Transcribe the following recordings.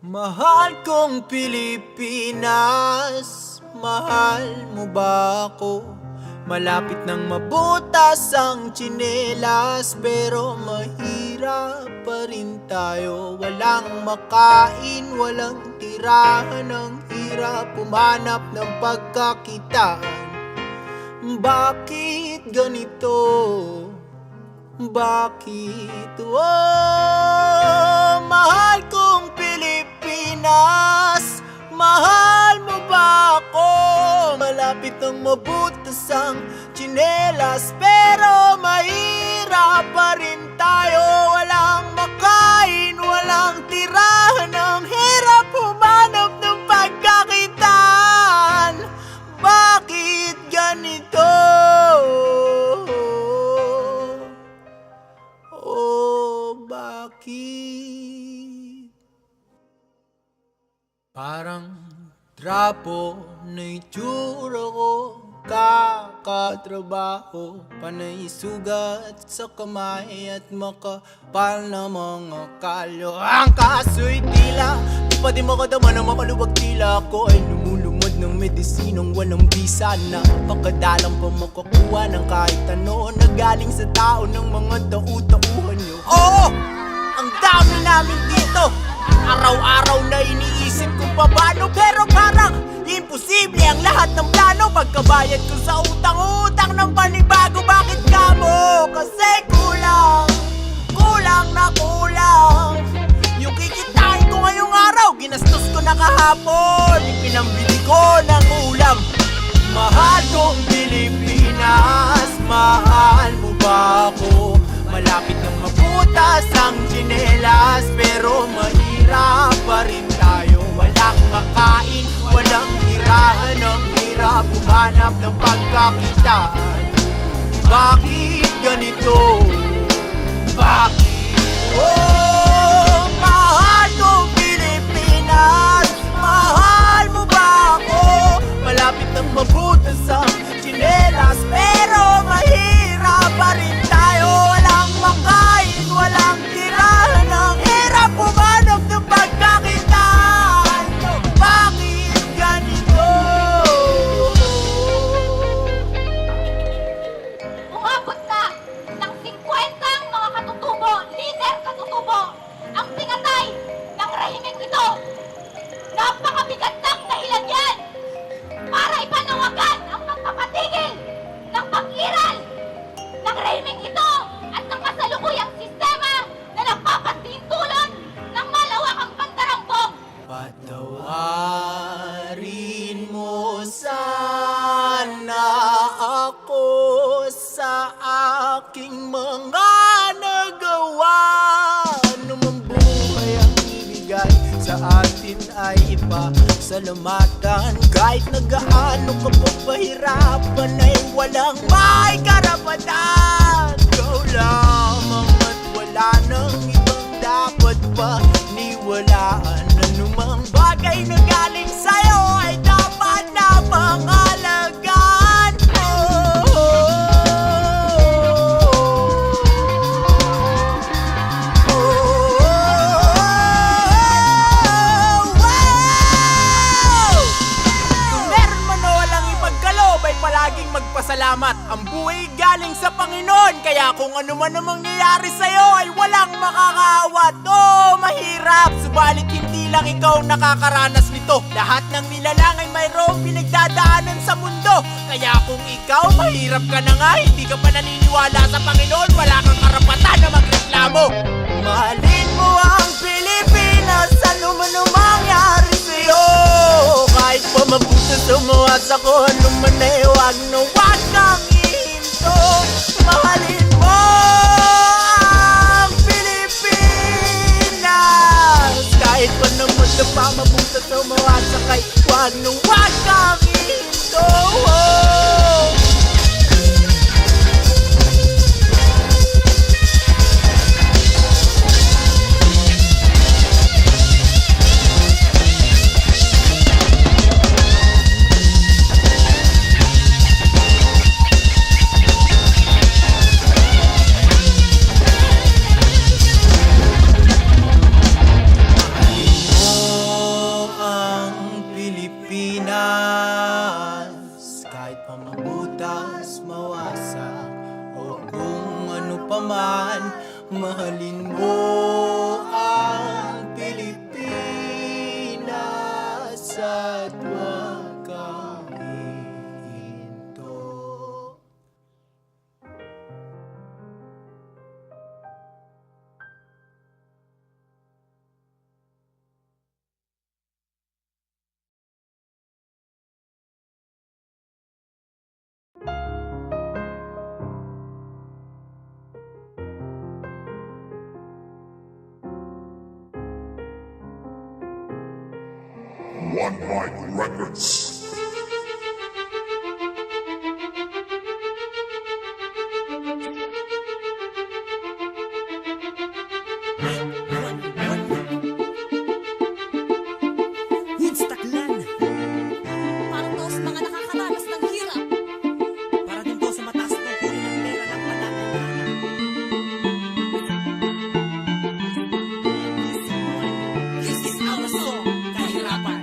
Mahal kong Pilipinas, mahal mo ba ako? Malapit nang mabutas ang tsinelas, pero mahirap pa rin tayo. Walang makain, walang tirahan, ang hirap pumanap ng pagkakitaan. Bakit ganito? Bakit? Oh, mahal kong Pilipinas, mahal mo ba ako? Malapit nang mabutas ang tsinelas, pero mahirap pa rin tayo. Walang makain, walang tirahan, ang hirap humanap ng pagkakitaan. Bakit ganito? Oh, bakit? Parang trapo na itsura ko, kakatrabaho, panay sugat sa kamay at makapal na mga kalyo. Ang kaso'y tila di pa din makadama na makaluwag, tila ko ay lumulumod ng medisinong walang bisa. Napakadalang pa makakuha ng kahit ano na galing sa tao ng mga tau-tauhan nyo. Oo! Ang dami namin dito, araw-araw na iniisip kung paano, pero parang imposible ang lahat ng plano. Pagkabayad ko sa utang-utang ng panibago, bakit ka mo? Kasi kulang, kulang na kulang. Yung kikitain ko ngayong araw, ginastos ko na kahapon. Ipinambili ko ng ulam. Mahal kong Pilipinas, mahal mo ba ako? Malapit nang mabutas ang tsinelas, pero mahirap pa rin tayo. Walang makain, walang tirahan, ang hirap humanap ng pagkakitaan. Bakit ganito? Bakit? Oh, mahal kong Pilipinas, mahal mo ba ako? Malapit nang mabutas ang tsinelas, pero mahirap pa rin tayo. Walang makain, walang tirahan, ang hirap humanap ng pagkakitaan. Bakit ganito? Umabot na ng 50 ang mga katutubo, leader katutubo, ang pinatay ng rahimeng ito. Napakabigat ng dahilan yan para ipanawagan ang magpapatigil ng pag-iral ng rahimeng ito at ng kasalukuyang sistema na nagpapatintulon ng malawakang pandarambong. Patawarin mo sana ako sa aking mga nagawa. Anumang buhay ang ibigay sa atin ay ipasalamatan. Kahit na gaano ka pa pahirapan ay walang may karapatan. Ikaw lamang at wala nang ibang dapat pa niwalaan. Anumang bagay na galing sa'yo ay dapat na pangalagaan mo. Kung meron man o walang ipagkaloob ay palaging magpasalamat. Ang buhay galing sa Panginoon, kaya kung ano man ang mangyayari sa'yo ay walang makakaawat. Oh, mahirap, subalit hindi lang ikaw nakakaranas nito. Lahat ng nilalang ay mayroong pinagdadaanan sa mundo. Kaya kung ikaw mahirap ka na nga, hindi ka pa naniniwala sa Panginoon, wala kang karapatan na magreklamo. Mahalin mo ang Pilipinas, ano man ang mangyari sa'yo. Kahit pa mabutas umawas ako, ano man ay huwag na huwag kang ihinto. Mahalin mo ang Pilipinas, kahit pa naman na pa mabutas umawas akay, huwag na huwag kang ihinto. at huwag kang hihinto. One Mic Records. Woodstockland. Para to sa mga nakakaranas ng hirap. Para din to sa mataas ng puri ng pera ng panananan. This is our song, Kahirapan.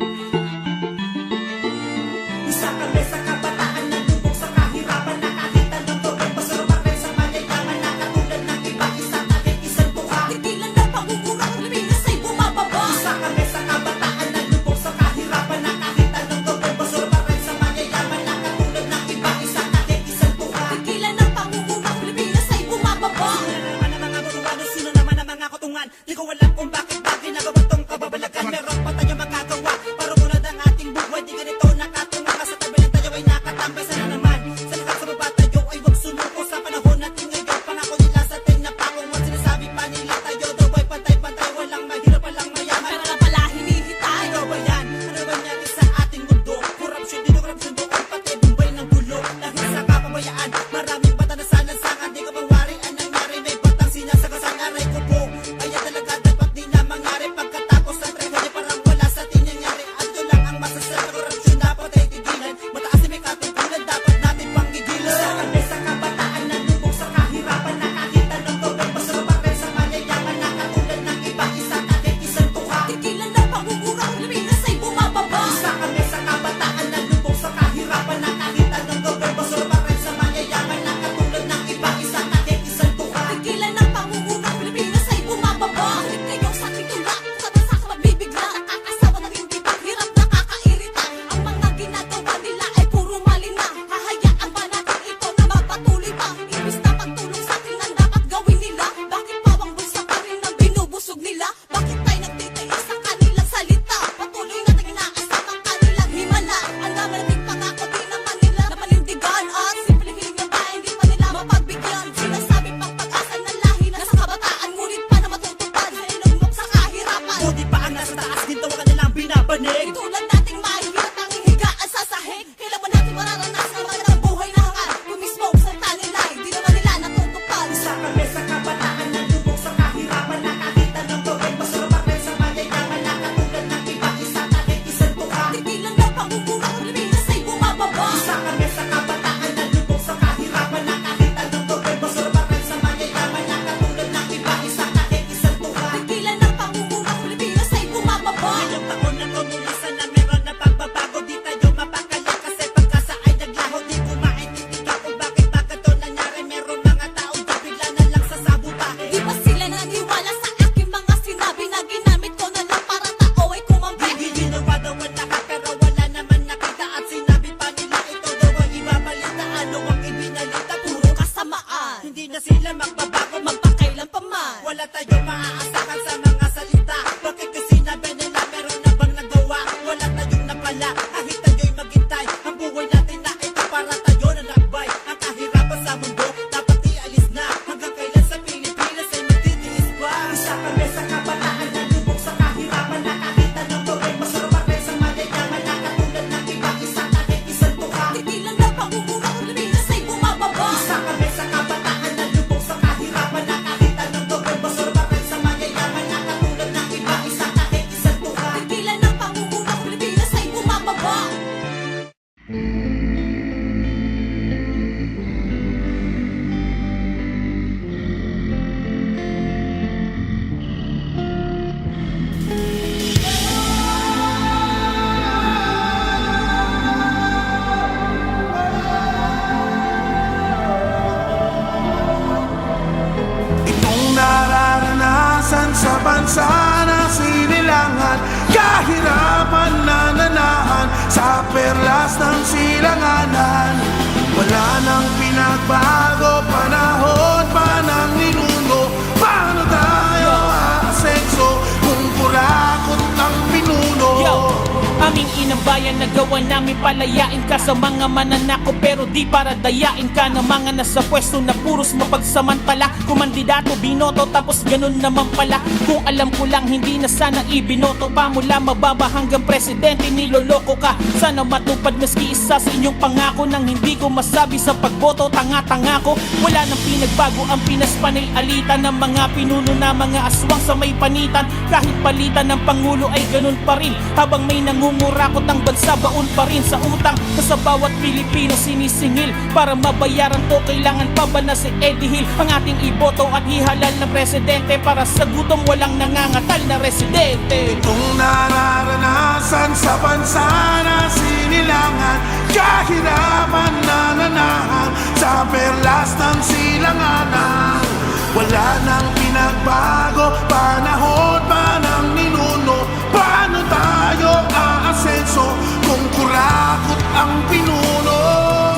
pinagbago, panahon pa ng ninuno. Paano tayo aasenso kung kurakot ang pinuno? Yo, aming inang bayan, nagawa namin palayain ka sa mga mananako, pero di para dayain ka ng mga nasa pwesto na puros mapagsamantala. Kumandidato, binoto, tapos ganun naman pala. Kung alam ko lang, hindi na sana ibinoto pa. Mula mababa hanggang presidente, niloloko ka. Sana matupad maski isa sa inyong pangako. Nang hindi ko masabi sa pagboto, tanga-tanga ko. Wala nang pinagbago ang Pinas, panay alitan ng mga pinuno na mga aswang sa may panitan. Kahit palitan ng Pangulo ay ganun pa rin. Habang may nangungurakot ang bansa, baon pa rin sa utang na sa bawat Pilipino sinisingil. Para mabayaran to, kailangan pa ba na si Eddie Hill ang ating iboto at hihalal na presidente? Para sa gutom walang nangangatal na residente. Itong nararanasan sa bansa na sinilangan, kahirapan na nanahan sa perlas ng silanganan. Wala nang pinagbago, panahon pa ng ninuno. Paano tayo aasenso kung kurakot ang pinuno?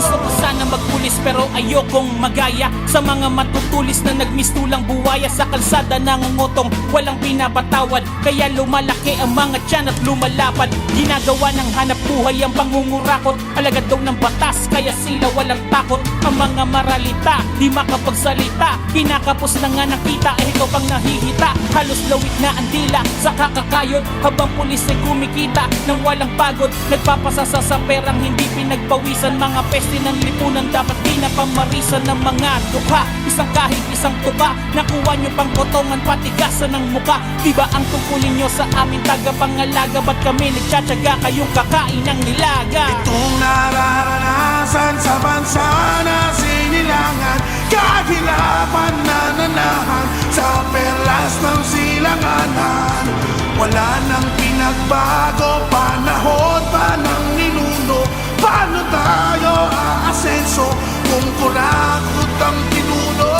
Gusto ko sana magpulis pero ayokong magaya sa mga matutulis na nagmistulang buwaya sa kalsada nangungutong walang pinapatawad. Kaya lumalaki ang mga tiyan at lumalapad. Ginagawa ng hanap buhay ang pangungurakot. Alagad daw ng batas kaya sila walang takot. Ang mga maralita di makapagsalita. Kinakapos na nga nakita eh ikaw pang nahihita. Halos lawit na ang dila sa kakakayod habang pulis ay kumikita ng walang pagod. Nagpapasasa sa perang hindi pinagpawisan. Mga peste ng lipunan dapat pinapamarisan ng mga dukha. Isang kahig, isang tuka. Nakuha nyo pang kotongan, patigasan ng muka. Diba ang tungkulin nyo sa amin tagapangalaga? Ba't kami nagtsatsaga kayong kakain ng nilaga? Itong nararanasan sa bansa na sinilangan, kahirapan na nanahan sa perlas ng silanganan. Wala nang pinagbago, panahon pa ng ninuno. Paano tayo aasenso kung kurakot ang pinuno?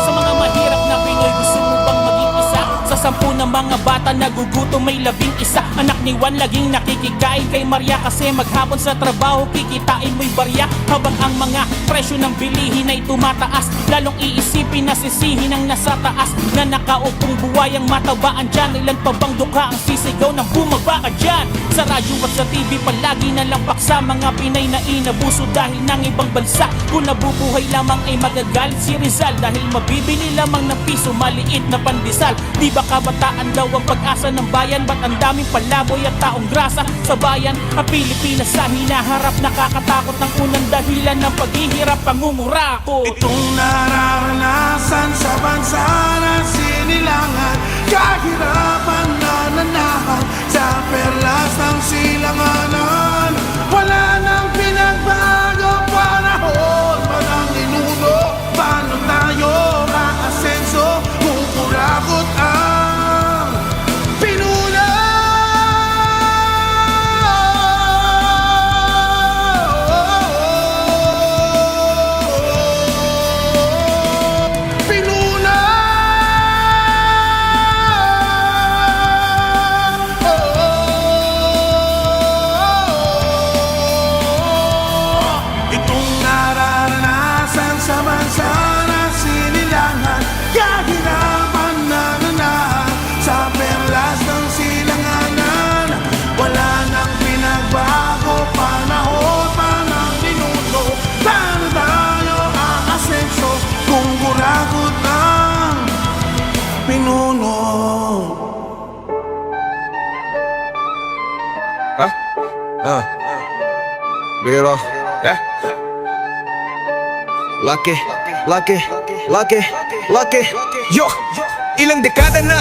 Sa mga mahirap na Pinoy, gusto mo bang maging isa? Sa 10 ng mga bata nagugutom may 11. Anak ni Juan laging nakikikain kay Maria, kasi maghapon sa trabaho kikitain mo'y barya. Habang ang mga presyo ng bilihin ay tumataas, lalong iisipin na sisihin ang nasa taas. Na nakaupong buwayang matabaan dyan, ilan pa bang dukha ang sisigaw ng bumaba ka dyan? Sa radyo at sa TV palagi na lang paksa mga Pinay na inabuso dahil ng ibang bansa. Kung nabubuhay lamang ay magagalit si Rizal dahil mabibili lamang ng piso, maliit na pandesal. Di ba kabataan daw ang pag-asa ng bayan? Ba't ang daming palaboy at taong grasa sa bayan? Ang Pilipinas sa hinaharap, nakakatakot ng unang dahilan ng paghihirap, pangungurakot. Itong nararanasan sa bansa na sinilangan, kahirapan na nanahan sa perlas ng silanganan. Wala nang pinagbago, panahon pa ng ninuno. Paano tayo aasenso kung kurakot ang pinuno? Pinuno! Itong nararanasan sa bansa na sinilangan, kahirapan na nanahan sa perlas ng silanganan. Wala nang pinagbago, panahon pa ng minuto. Paano tayo aasenso kung kurakot ang pinuno? Biro. Lucky. Yo! Ilang dekada na,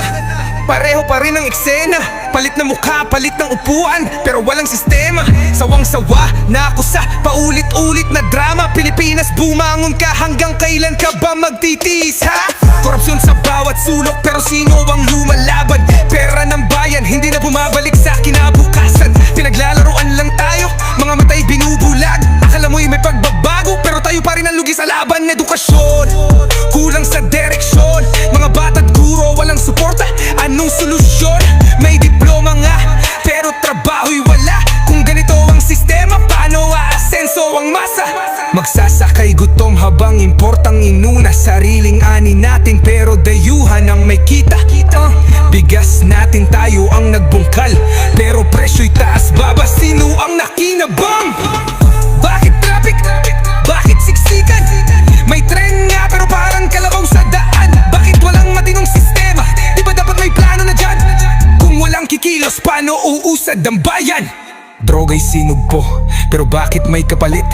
pareho pa rin ang eksena. Palit na mukha, palit ng upuan, pero walang sistema. Sawang-sawa na ako sa paulit-ulit na drama. Pilipinas, bumangon ka, hanggang kailan ka ba magtitiis, ha? Korupsyon sa bawat sulok, pero sino ang lumalaban? Pera ng bayan, hindi na bumabalik sa kinabukasan. Pinaglalaroan lang tayo, mga matay binubulag. Akala mo'y may pagbabago, pero tayo pa rin ang lugi sa laban. Edukasyon, kulang sa direksyon. Mga bata't guro, walang suporta. Anong solusyon? May diploma nga, pero trabaho'y wala. Kung ganito ang sistema, paano aasenso ang masa? Nagsasakay gutom habang importang inuna. Sariling ani natin pero dayuhan ang may kita. Bigas natin tayo ang nagbungkal, pero presyo'y taas baba, sino ang nakinabang? Bakit traffic? Bakit siksikan? May tren nga pero parang kalabaw sa daan. Bakit walang matinong sistema? Di ba dapat may plano na dyan? Kung walang kikilos, paano uusad ang bayan? Droga'y sinugpo, pero bakit may kapalit?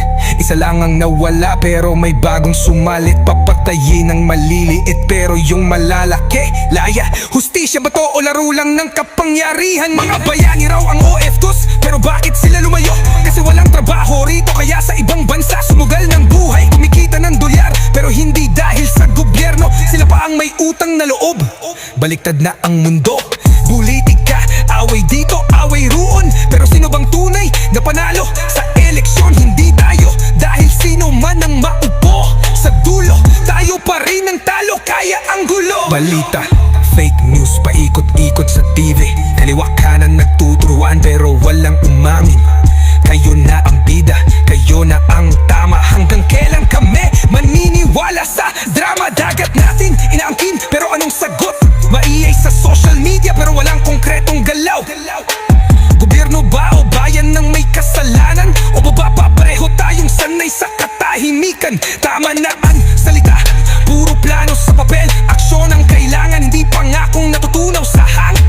Isa lang ang nawala pero may bagong sumalit. Papatayin ang maliliit pero yung malalaki laya. Hustisya ba to o laro lang ng kapangyarihan? Mga bayani raw ang OFTOs, pero bakit sila lumayo? Kasi walang trabaho rito kaya sa ibang bansa sumugal ng buhay. Kumikita ng dolyar pero hindi dahil sa gobyerno. Sila pa ang may utang na loob. Baliktad na ang mundo. Politika, away dito, away roon. Pero sino bang tunay na panalo sa eleksyon? Hindi tayo, dahil sino man ang maupo sa dulo, tayo pa rin ang talo, kaya ang gulo. Balita, fake news, paikot-ikot sa TV. Kaliwa kanan nagtuturuan pero walang umamin. Kayo na ang bida, kayo na ang tama. Hanggang kailan kami maniniwala sa drama? Dagat natin inaangkin pero anong sagot? Maiyay sa social media pero walang konkretong galaw. Gobyerno ba o bayan ng may kasalanan? O baba pareho tayong sanay sa katahimikan? Tama na ang salita, puro plano sa papel. Aksyon ang kailangan, hindi pangakong natutunaw sa hang.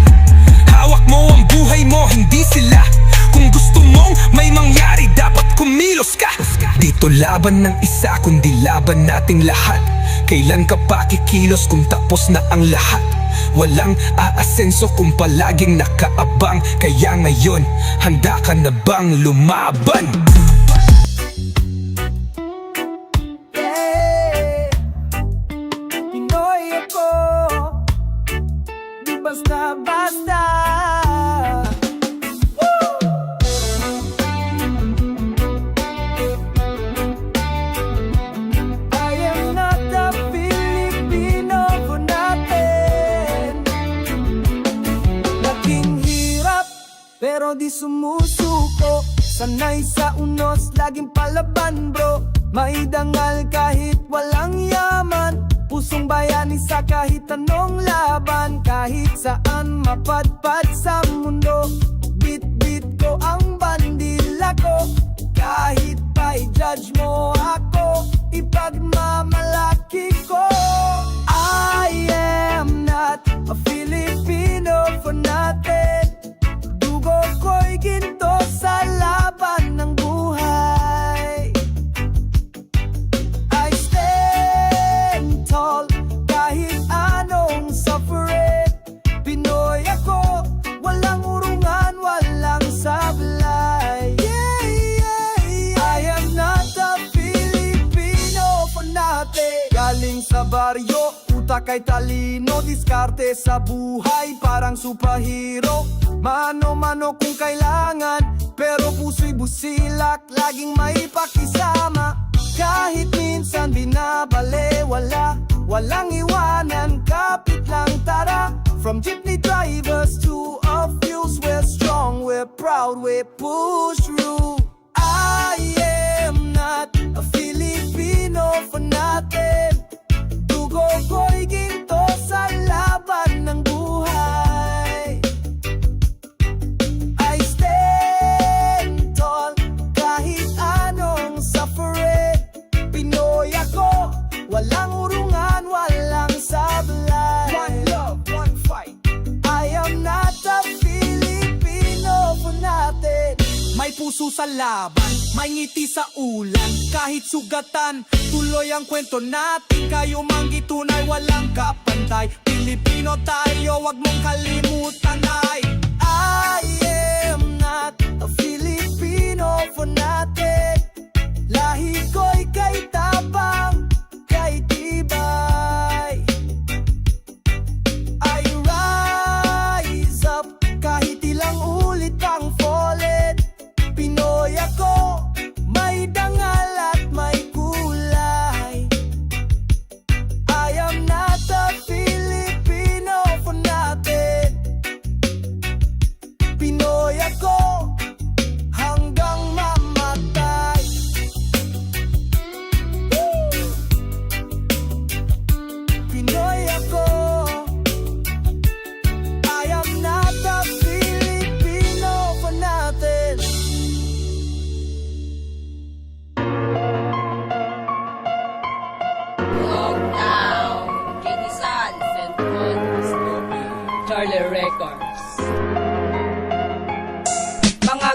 Hawak mo ang buhay mo, hindi sila. Kung gusto mong may mangyari, dapat kumilos ka. Dito laban ng isa, kundi laban nating lahat. Kailan ka pa kikilos kung tapos na ang lahat? Walang aasenso kung palaging nakaabang. Kaya ngayon, handa ka na bang lumaban? Pinoy ako, di basta-basta. I am not a Filipino for nothing. Laking hirap, pero di sumusuko. Sanay sa unos, laging palaban bro. May dangal kahit walang yaman. Pusong bayani sa kahit anong laban. Kahit saan mapadpad sa mundo. Bit-bit ko ang bandila ko. Kahit pa i-judge mo ako, ipagmamalaki ko. I am not a Filipino for nothing. Dugo ko'y ginto sa laban ng buhay. I stand tall kahit anong suffering. Pinoy ako, walang urungan, walang sablay. I am not a Filipino for nothing. Galing sa baryo, utak ay talino. Diskarte sa buhay, parang superhero. Mano-mano kung kailangan, pero puso'y busilak, laging may pakisama. Kahit minsan binabalewala, walang iwanan, kapit lang tara. From jeepney drivers to a fuels, we're strong, we're proud, we push through. I am not a Filipino for nothing. Dugo ko'y ginto sa laban ng buhay. I stand tall kahit anong suffering. Pinoy ako, walang urungan, walang sablay. One love, one fight. I am not a Filipino for nothing. May puso sa laban, may ngiti sa ulan. Kahit sugatan, tuloy ang kwento natin. Kayo manggitunay, walang kapantay. Pilipino tayo, wag mong kalimutan ay I am not a Filipino for nothing. Lahi ko'y kay tapang, kay tibay. I rise up kahit ilang ulit pang fallen. Pinoy ako, may dangal at may kulay. I am not a Filipino for nothing.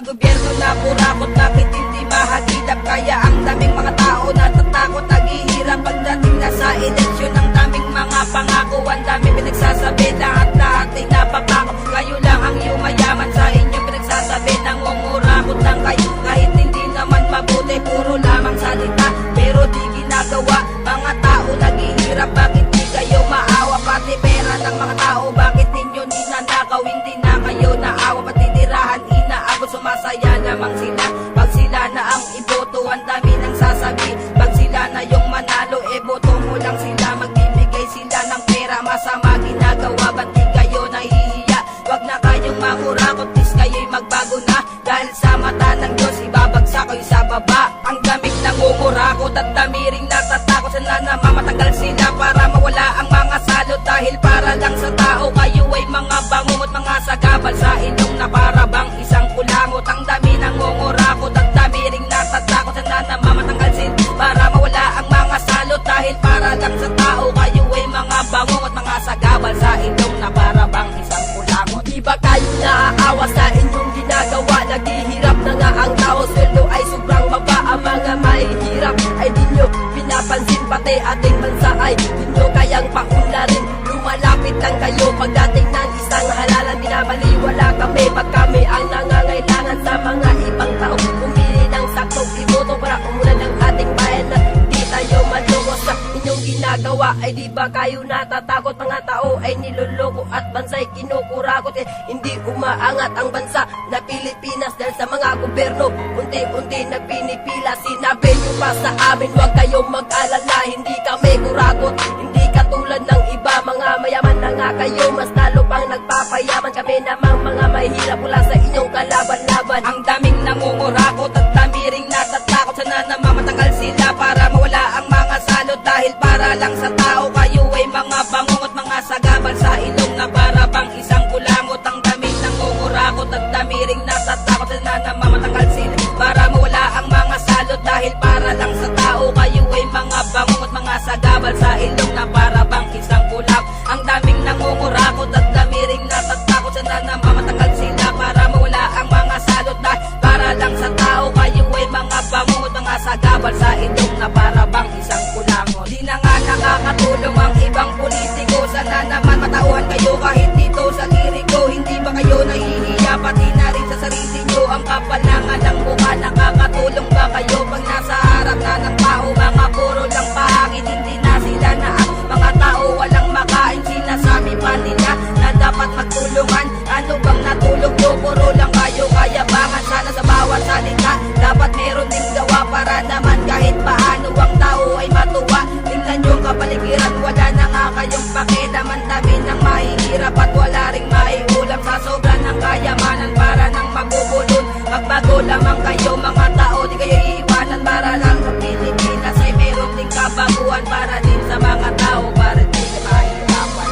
gobyerno na kurakot, bakit hindi mahagilap? Kaya ang daming mga tao natatakot, naghihirap pagdating na sa eleksyon. Ang daming mga pangako, ang daming pinagsasabi, lahat ay napapako. Kayo lang ang yumayaman, sa inyo pinagsasabi, nangungurakot lang kayo. Kahit hindi naman mabuti, puro lamang salita, pero di ginagawa. Mga tao naghihirap, bakit di kayo maawa? Pati pera ng mga tao, bakit ninyo ninanakaw? Hindi na kayo naawa, pati tirahan inaabot. Sumasaya namang sila pag sila na ang iboto. Ang dami nang sasabi, pag sila na yung manalo, boto mo lang sila. Magbibigay sila ng pera, masama ginagawa, ba't di kayo nahihiya? Wag na kayong mangurakot, please kayo'y magbago na. Dahil sa mata ng Diyos, ibabagsak kayo sa baba. Ang daming nangungurakot at dami ring natatakot. Sana na mamatanggal sila para mawala ang mga salot. Dahil para lang sa tao, kayo ay mga bangungot, mga sagabal sa ilong na para bang isang kulangot. Ang dami nangungurakot at dami ring natatakot. Sana na mamatanggal sila para mawala ang mga salot. Dahil para lang sa tao, kayo ay mga bangungot, mga sagabal sa ilong na para bang isang kulangot. Di ba kayo naaawa sa inyong ginagawa? Naghihirap na nga ang tao, sweldo ay sobrang baba. Ang mga mahihirap ay di nyo pinapansin, pati ating bansa ay di nyo kayang paunlarin. Lumalapit lang kayo pagdating ng isang halalan. Binabaliwala kami pag kami ang nangangailangan sa mga ibang tao. Pumili ng saktong iboto para umulan ng ating bayan na di tayo maloko sa inyong ginagawa. Ay di ba kayo natatakot? Mga tao ay niloloko at bansa'y kinukurakot. Hindi umaangat ang bansa na Pilipinas dahil sa mga gobyerno unti-unti na pinipila. Sinabi nyo pa sa amin, huwag kayong mag-alala, hindi kami kurakot. Hindi katulad ng iba, mga mayaman na nga kayo, mas lalo pang nagpapayaman. Kami namang mga mahirap, wala sa inyong kalaban-laban. Ang daming nangungurakot at dami ring natatakot. Sana na mamatanggal sila para mawala ang mga salot. Dahil para lang sa tao, kayo ay mga bangungot, mga sagabal sa ilong na para bang isang kulangot. Ang daming nangungurakot at dami ring natatakot. Sana na mamatanggal sila para mawala ang mga salot. Dahil para lang sa tao, kayo ay mga bangungot, mga sagabal sa ilong na para bang isang kulang. Ang daming nangungurakot at dami ring natatakot. Sana na mamatanggal sila para mawala ang mga salot. Dahil para lang sa tao, kayo ay mga bangungot, mga sagabal sa ilong na para bang isang kulangot. Di na nga nakakatulong ang ibang politiko. Sana naman matauhan kayo kahit dito sa liriko. Hindi ba kayo nahihiya, pati na rin sa sarili nyo? Ang kapalangan ng mukha, nakakatulong ba kayo pag nasa harap na ng tao? Mga puro lang pahangin, hindi na sila na ang mga tao. Walang makain, sinasabi pa nila na dapat magtulungan. Ano bang natulog nyo? Puro lang kayo kayabangan. Sana sa bawat salita dapat meron din gawa para naman kahit paano ang tao ay matuwa. Tingnan nyo kapaligiran, wala na nga kayong pakilaman. Dami ng mahihirap at wala ring maiulam sa sobra ng kayamanan. Para nang magubulon, magbago lamang kayo mga tao. Di kayo iiwanan para lang sa Pilipinas ay meron ding kabaguhan para din sa mga tao, para din sa mahihirapan.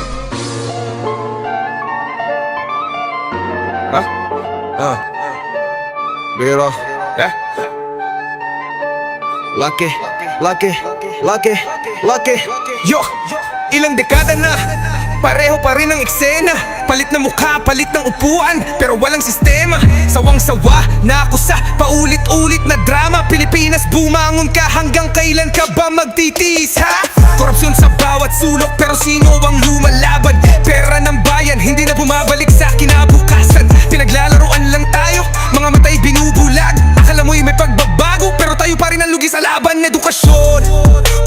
Biro. Lucky. Yo! Ilang dekada na, pareho pa rin ang eksena. Palit na mukha, palit ng upuan, pero walang sistema. Sawang-sawa na ako sa paulit-ulit na drama. Pilipinas, bumangon ka, hanggang kailan ka ba magtitiis, ha? Korupsyon sa bawat sulok, pero sino ang lumalaban? Pera ng bayan, hindi na bumabalik sa kinabukasan. Pinaglalaroan lang tayo, mga matay binubulag. Akala mo'y may pagbabago, pero tayo pa rin ang lugi sa laban. Edukasyon,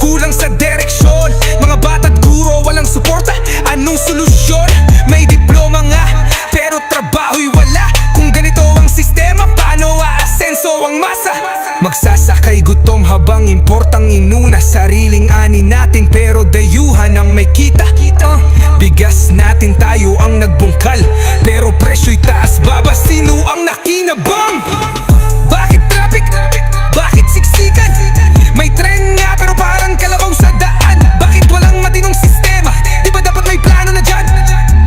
kulang sa direksyon. Mga bata't guro, walang suporta. Anong solusyon? May diploma nga, pero trabaho'y wala. Kung ganito ang sistema, paano aasenso ang masa? Magsasakay gutom habang importanng inuna. Sariling ani natin, pero dayuhan ang may kita. Bigas natin, tayo ang nagbungkal, pero presyo'y taas baba. Sino ang nakinabang? Bakit traffic? Bakit siksikan? May tren nga pero parang kalabaw sa daan. Bakit walang matinong sistema? Di ba dapat may plano na dyan?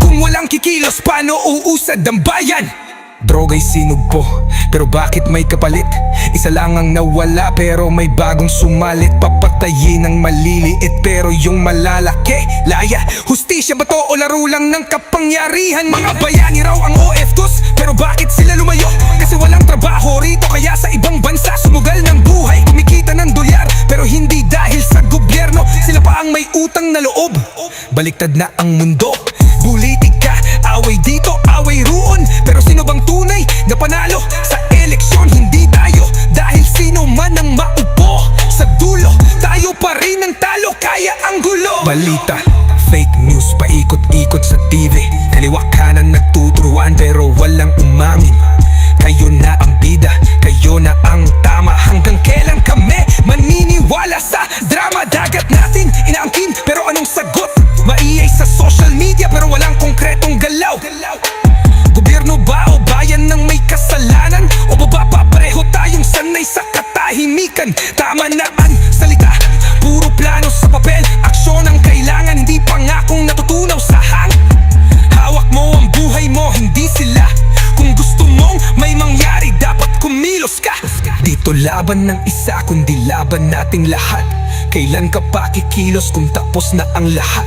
Kung walang kikilos, paano uusad ang bayan? Droga'y sinugpo, pero bakit may kapalit? Isa lang ang nawala, pero may bagong sumalit. Papatayin ang maliliit, pero yung malalaki laya. Hustisya ba to o laro lang ng kapangyarihan? Mga bayani raw ang OF2s, pero bakit sila lumayo? Kasi walang trabaho baliktad na ang mundo. Bulitig ka, away dito, away roon, pero sino bang tunay na panalo sa eleksyon? Hindi tayo, dahil sino man ang maupo sa dulo, tayo pa rin ang talo, kaya ang gulo. Balita, fake news, paikot-ikot sa TV, kaliwa kanan nagtuturuan pero walang umamin. Kayo na ang bida, kayo na ang tama. Hanggang kailan kami maniniwala sa drama? Dagat natin inaangkin pero anong sagot? Maiyay sa social media pero walang konkretong galaw. Gobyerno ba o bayan ng may kasalanan? O baba pa pareho tayong sanay sa katahimikan? Tama naman salita, puro plano sa papel, aksyon ang kailangan, hindi pangakong natutunaw sa hang. Hawak mo ang buhay mo, hindi sila. Kung gusto mong may mangyari, dapat kumilos ka. Dito laban ng isa, kundi laban nating lahat. Kailan ka pa kikilos kung tapos na ang lahat?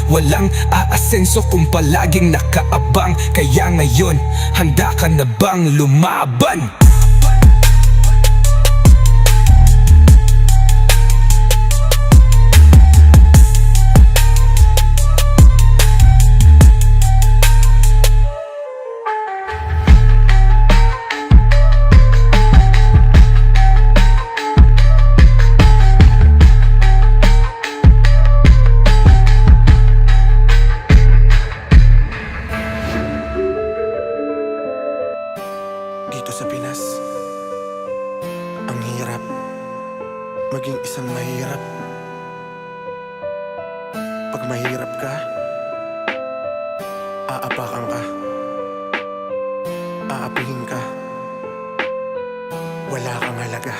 Walang aasenso kung palaging nakaabang. Kaya ngayon, handa ka na bang lumaban? Dito sa Pinas, ang hirap maging isang mahirap. Pag mahirap ka, aapakan ka, aapihin ka, wala kang halaga.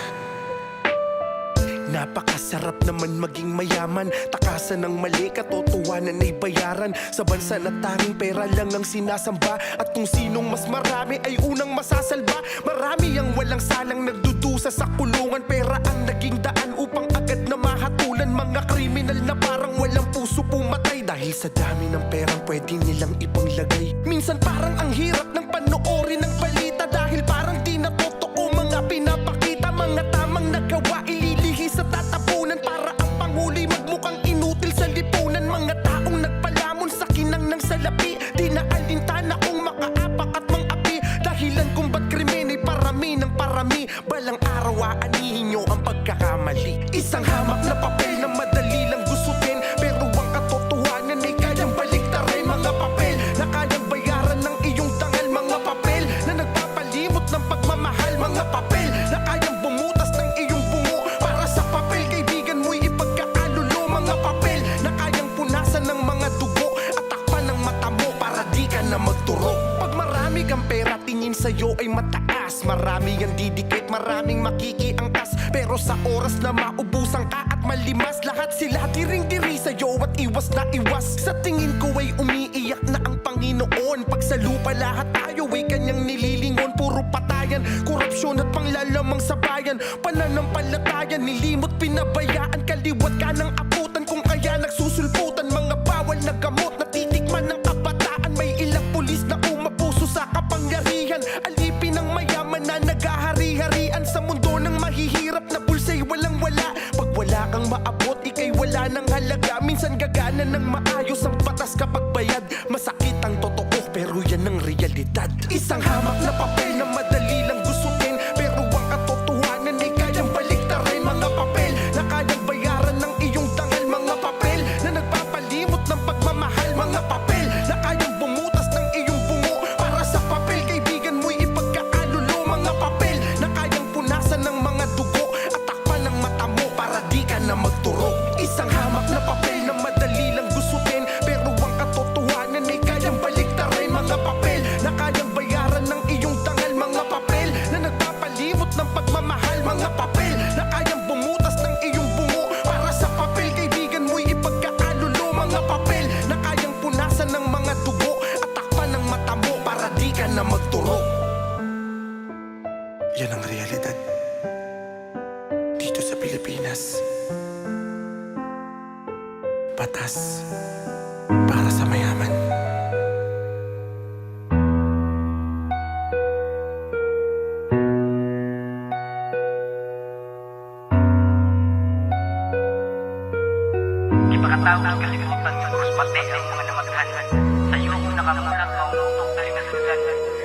Napakasarap naman maging mayaman, takasan ng mali, katotohanan ay bayaran. Sa bansa na tanging pera lang ang sinasamba, at kung sinong mas marami ay unang masasalba. Marami ang walang salang nagdudusa sa kulungan, pera ang naging daan upang agad na mahatulan. Mga kriminal na parang walang puso pumatay, dahil sa dami ng perang pwede nilang ipanglagay. Minsan parang ang hirap ng panoorin ng balita, dahil parang di na totoo mga pinapakita. Mga tamang nagawa ililihi sa tatapunan, para ang panghuli magmukhang inutil sa lipunan. Mga taong nagpalamon sa kinang ng salapi, di na alintana kung makaapak at mang-api. Dahilan kung ba't krimen ay parami ng parami, balang araw aanihin nyo ang pagkakamali. Isang hamak na papel na madali lang gusutin, pero ang katotohanan ay kayang baliktarin. Mga papel na kayang bayaran ng iyong dangal. Mga papel na nagpapalimot ng pagmamahal. Mga papel na kayang bumutas ng iyong bungo. Para sa papel kaibigan mo'y ipagkakalulo. Mga papel na kayang punasan ng mga dugo at takpan ng mata mo para di ka na magturo. Pag marami kang pera, tingin sa'yo ay mataas. Marami ang didikit, maraming makikiangkas, pero sa oras na maubusan ka at malimas, lahat sila diring-diri sa'yo at iwas na iwas. Sa tingin ko ay umiiyak na ang Panginoon, pag sa lupa lahat tayo ay kanyang nililingon. Puro patayan, korupsyon at panglalamang sa bayan, pananampalatayan, nilimot pinabayaan, kaliwat ka ng aputan, kung kaya nagsusulputan. Mga bawal na gamot na titikman ng kabataan, may ilang pulis na umapuso sa kapangyarihan. Alipin ng mayaman na naghahari-harian, sa mundo ng mahihirap na bulsa'y walang-wala. Pag wala kang maabot, ika'y wala ng halaga. Minsan gagana ng maayos ang batas kapag bayad. Masakit ang totoo pero yan ang realidad. Isang hamak na papel na madali lang gusutin, pero ang katotohanan ay kayang baliktarin. Mga papel na kayang bayaran ng iyong dangal. Mga papel na nagpapalimot ng pagmamahal. Mga papel na kayang bumutas ng iyong bungo. Para sa papel kaibigan mo'y ipagkakalulo. Mga papel na kayang punasan ng mga dugo at takpan ng mata mo para di ka na magturo. Isang hamak na papel na madali lang gusutin, pero ang katotohanan ay kayang baliktarin. Mga papel na kayang bayaran ng iyong dangal. Mga papel na nagpapalimot ng pagmamahal. Mga papel na kayang bumutas ng iyong bungo. Para sa papel kaibigan mo'y ipagkakalulo. Mga papel na kayang punasan ng mga dugo at takpan ng mata mo para di ka na magturo. Yan ang realidad dito sa Pilipinas. Batas para sa mayaman. Ipakatawag kasi kasipan sa krus, Pwede ang mga namaghan. Sa iyo ang nakamurag ang utong dali na sudan.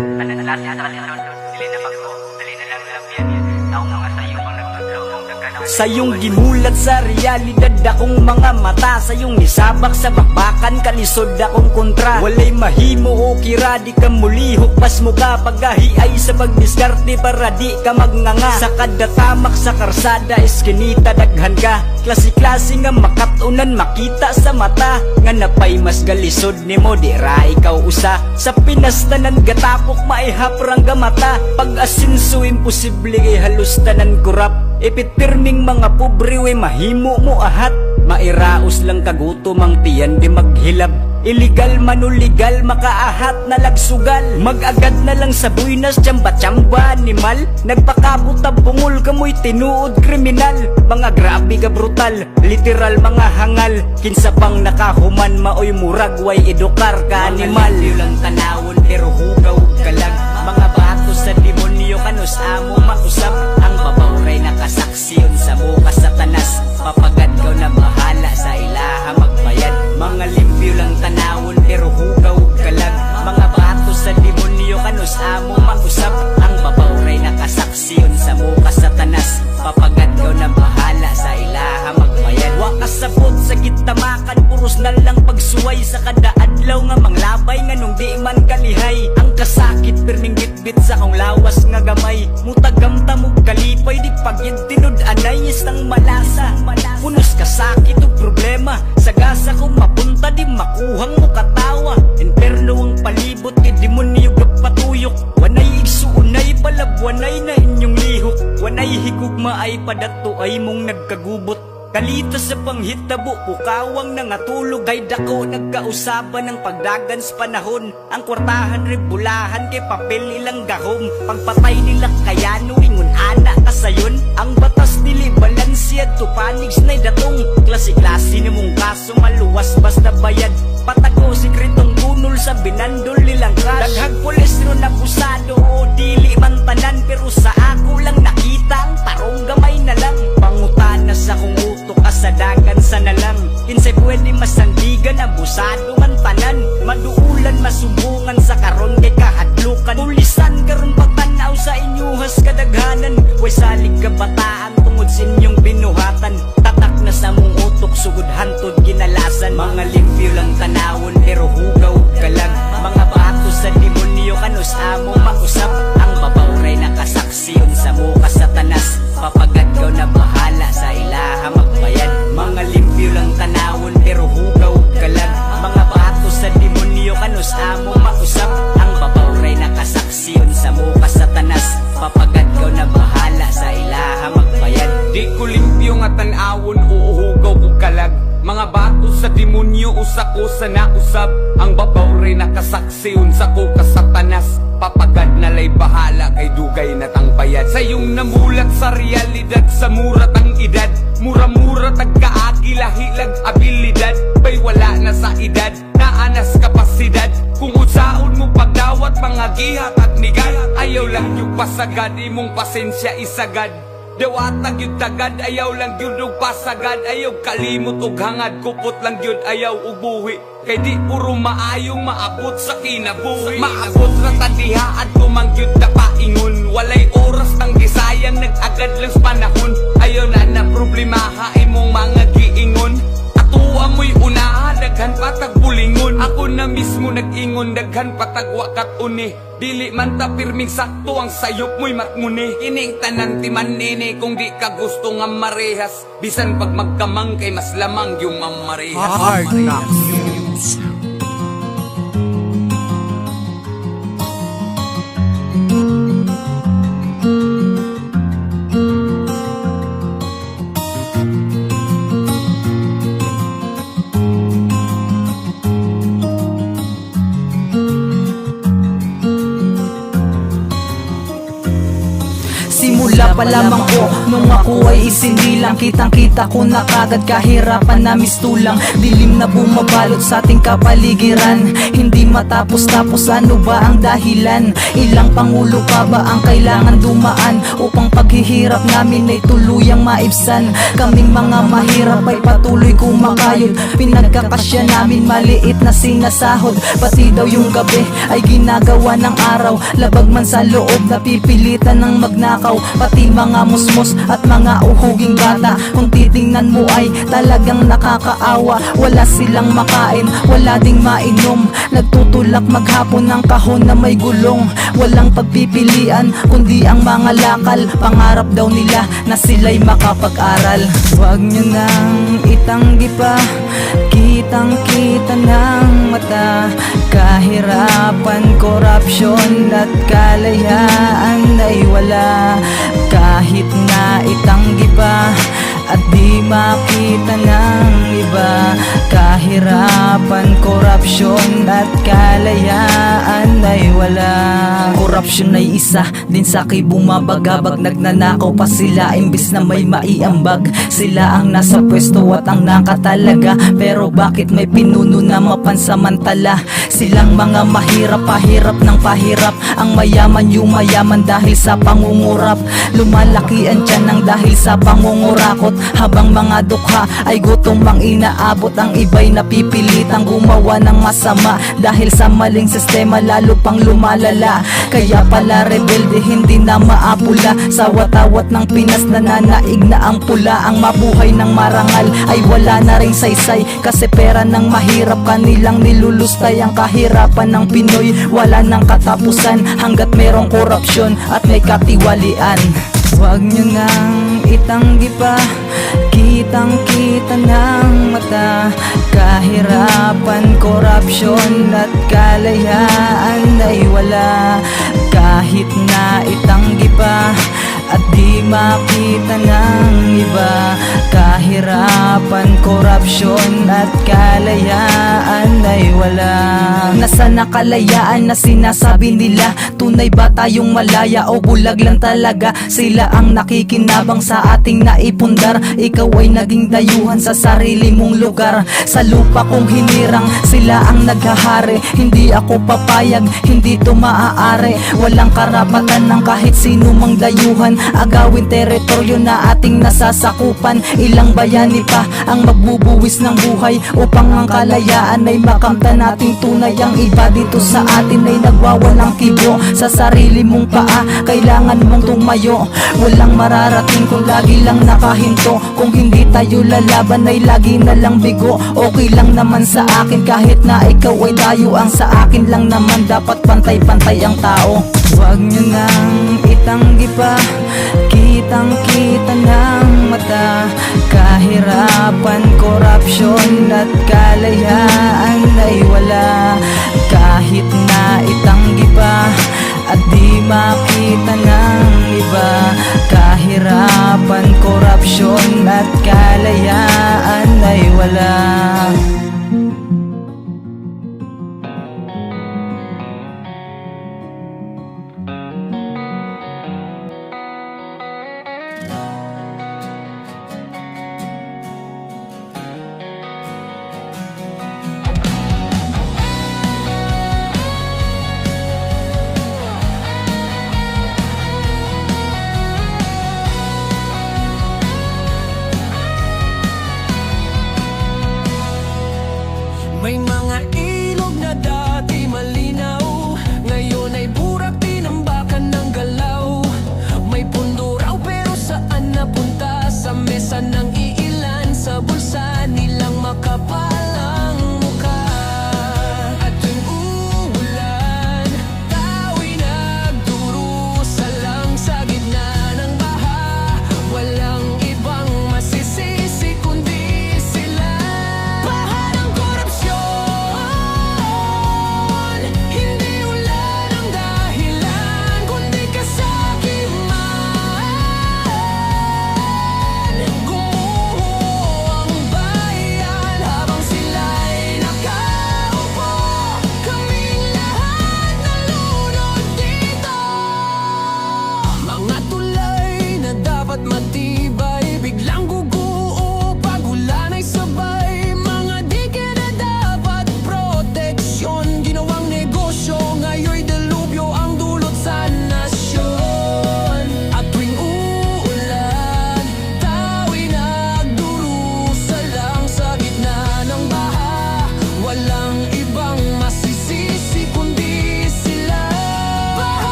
Ananalasi sa kalisod, dili na pagko, dali na lang lapyan. Taong mga sa iyo ang nagtudlo ng dagkanaw. Sayong gimulat sa realidad akong mga mata, sayong nisabak sa bakbakan kalisod akong kontra. Walay mahimo o kira di ka mulihok pas mo ka paggahiay sa pagdiskarte para di ka magnganga. Sa kada tamak sa karsada eskinita daghan ka, klase-klase nga makatunan makita sa mata. Nga napay mas galisod nimo di ra ikaw usa. Sa Pinas tanan gatapok maihaprang gamata, pag asinso imposible kay halos tanan kurap. Ipitpirming mga pobre we mahimo mo ahat, mairaos lang kagutom ang tiyan di maghilab. Illegal manuligal makaahat na lagsugal, magagad na lang sa buinas tsamba-tsamba animal. Nagpakabot ang bungol kamoy tinuod kriminal, mga grabe ka brutal, literal mga hangal. Kinsa pang nakahuman maoy murag way edukar ka animal. Mga lang tanawon pero hugaw kalag, mga bato sa demonyo kanus amo mausap. Ang babaw ray nakasaksiyon sa muka sa tanas, papagad kaw na bahala sa ilaha magbayad. Mga limpyo lang tanawon pero hugaw kalag, mga bato sa demonyo kanus amo mausap. Ang babaw ray nakasaksiyon sa muka sa tanas, papagad kaw na bahala sa ilaha magbayad. Wa kasabot sa gitamakan, puros na lang pagsuway sa kada adlaw nga manglabay nga nung di man kalihay. Ang kasakit perning bitbit sa kong lawas nga gamay, mutagam tamog kalipay di pagyad tinud anay isang malasa. Punos kasakit o problema, sagasa kong mapunta di makuhang mo katawa. Inferno ang palibot kay demonyo gapatuyok, wanay igsuunay palabwanay na inyong lihok. Wanay higugma ay padato ay mong nagkagubot, kalita sa panghitabo, pukawang nangatulog. Kay dako nagkausaban ng pagdagan sa panahon, ang kwartahan rebulahan kay papel ilang gahom. Pagpatay nila kayano ingon ana kasayon, ang batas dili balansyad to panigs na'y datong. Klase-klase na mong kaso maluwas basta bayad, patago sikretong tunol sa binandol nilang crush. Daghag pulis ron abusado o dili man tanan, pero sa ako lang nakita ang tarong gamay na lang. Pangutana sa kung utok kasadagan sa nalang, kinsay pwede masandigan abusado man tanan. Maduulan masumbungan sa karon kay kahadlukan, pulisan karon pagtanaw sa inyuhas kadaghanan. Way salig kabataan tungod sa inyong binuhatan, tatak na sa mong utok sugod hantod ginalasan. Mga limpyo lang tanawon pero hugaw kalag, mga bato sa demonyo kanus amo mausap. Ang babaw ray nakasaksiyon sa muka sa tanas, papagad kaw na bahala sa ilaha magbayad. Mga limpyo lang tanawon pero hugaw kalag, mga bato sa demonyo kanus amo mausap. Ang babaw ray nakasaksiyon sa muka sa tanas, papagad kaw na bahala sa ilaha magbayad. Di ko limpyo nga tanawon uuhugaw ko kalag, mga bato sa demonyo usa ko sa nausab. Ang babaw ray nakasaksiyon sa ko kasatanas, papagad na lay bahala kay dugay na tangbayad. Sa iyong namulat sa realidad, sa murat ang edad, mura-mura tagkaagi lahilag abilidad. Bay wala na sa edad, naanas kapasidad, kung utsaon mo pagdawat mga gihat at nigad. Ayaw lang yung pasagad, imong pasensya isagad. Dewatag yun tagad, ayaw lang yun og pasagad. Ayaw kalimot og hangad, kupot lang yun ayaw og buhi. Kay di puro maayong maabot sa kinabuhi. Maabot ra tadihaan kumangyod na paingon, walay oras nang gisayang nag-agad lang sa panahon. Ayaw na problemaha imong mga giingon, atuwa mo'y unaha daghan patag bulingon. Ako na mismo nag-ingon daghan patag wakat uni, dili man ta pirming sakto ang sayop mo'y matmuni. Ining tanan timan nini kung di ka gusto nga marehas, bisan pag magkamang kay mas lamang yung mamarehas. Hard Knocks News. Simula Simula pa lamang po nung ako ay isinilang, kitang kita ko na kagad kahirapan na mistulang. Dilim na bumabalot sa ating kapaligiran, hindi matapos-tapos, ano ba ang dahilan? Ilang pangulo pa ba ang kailangan dumaan upang paghihirap namin ay tuluyang maibsan? Kaming mga mahirap ay patuloy kumakayod, pinagkakasya namin maliit na sinasahod. Pati daw yung gabi ay ginagawa ng araw, labag man sa loob napipilitan ng magnakaw. Pati mga musmos at mga uhuging bata, kung titingnan mo ay talagang nakakaawa. Wala silang makain, wala ding mainom, nagtutulak maghapon ng kahon na may gulong. Walang pagpipilian kundi ang mga lakal, pangarap daw nila na sila'y makapag-aral. Huwag nyo nang itanggi pa, kitang kita ng mata, kahirapan, korupsyon at kalayaan ay wala. Kahit na itanggi pa at di makita ng iba, kahirapan, korupsyon at kalayaan ay wala. Korupsyon ay isa din sa bumabagabag, nagnanakaw pa sila imbis na may maiambag. Sila ang nasa pwesto at ang nakatalaga, pero bakit may pinuno na mapansamantala? Silang mga mahirap, pahirap ng pahirap, ang mayaman yung mayaman dahil sa pangungurap. Lumalaki ang tiyan ng dahil sa pangungurakot, habang mga dukha ay gutom ang inaabot. Ang iba'y napipilitang gumawa ng masama dahil sa maling sistema, lalo pang lumalala. Kaya pala rebelde hindi na maapula, sa watawat ng Pinas nananaig na ang pula. Ang mabuhay ng marangal ay wala na ring saysay, kasi pera ng mahirap kanilang nilulustay. Ang kahirapan ng Pinoy wala nang katapusan hanggat merong korupsyon at may katiwalian. Huwag nyo nang itanggi pa, kitang kita ng mata, kahirapan, korupsyon at kalayaan ay wala. Kahit na itanggi pa at di makita ng iba, kahirapan, korupsyon at kalayaan ay wala. Nasaan na kalayaan na sinasabi nila? Tunay ba tayong malaya o bulag lang talaga? Sila ang nakikinabang sa ating naipundar, ikaw ay naging dayuhan sa sarili mong lugar. Sa lupa kong hinirang, sila ang naghahari, hindi ako papayag, hindi to maaari. Walang karapatan ng kahit sino mang dayuhan agawin teritoryo na ating nasasakupan. Ilang bayani pa ang magbubuwis ng buhay upang ang kalayaan ay makamtan nating tunay. Ang iba dito sa atin ay nagwawalang kibo, sa sarili mong paa kailangan mong tumayo. Walang mararating kung lagi lang nakahinto, kung hindi tayo lalaban ay lagi na lang bigo. Okay lang naman sa akin kahit na ikaw ay tayo, ang sa akin lang naman dapat pantay-pantay ang tao. Huwag nyo nang itanggi pa, kitang kita ng mata, kahirapan, korupsyon at kalayaan ay wala. Kahit na itanggi pa at di makita ng iba, kahirapan, korupsyon at kalayaan ay wala.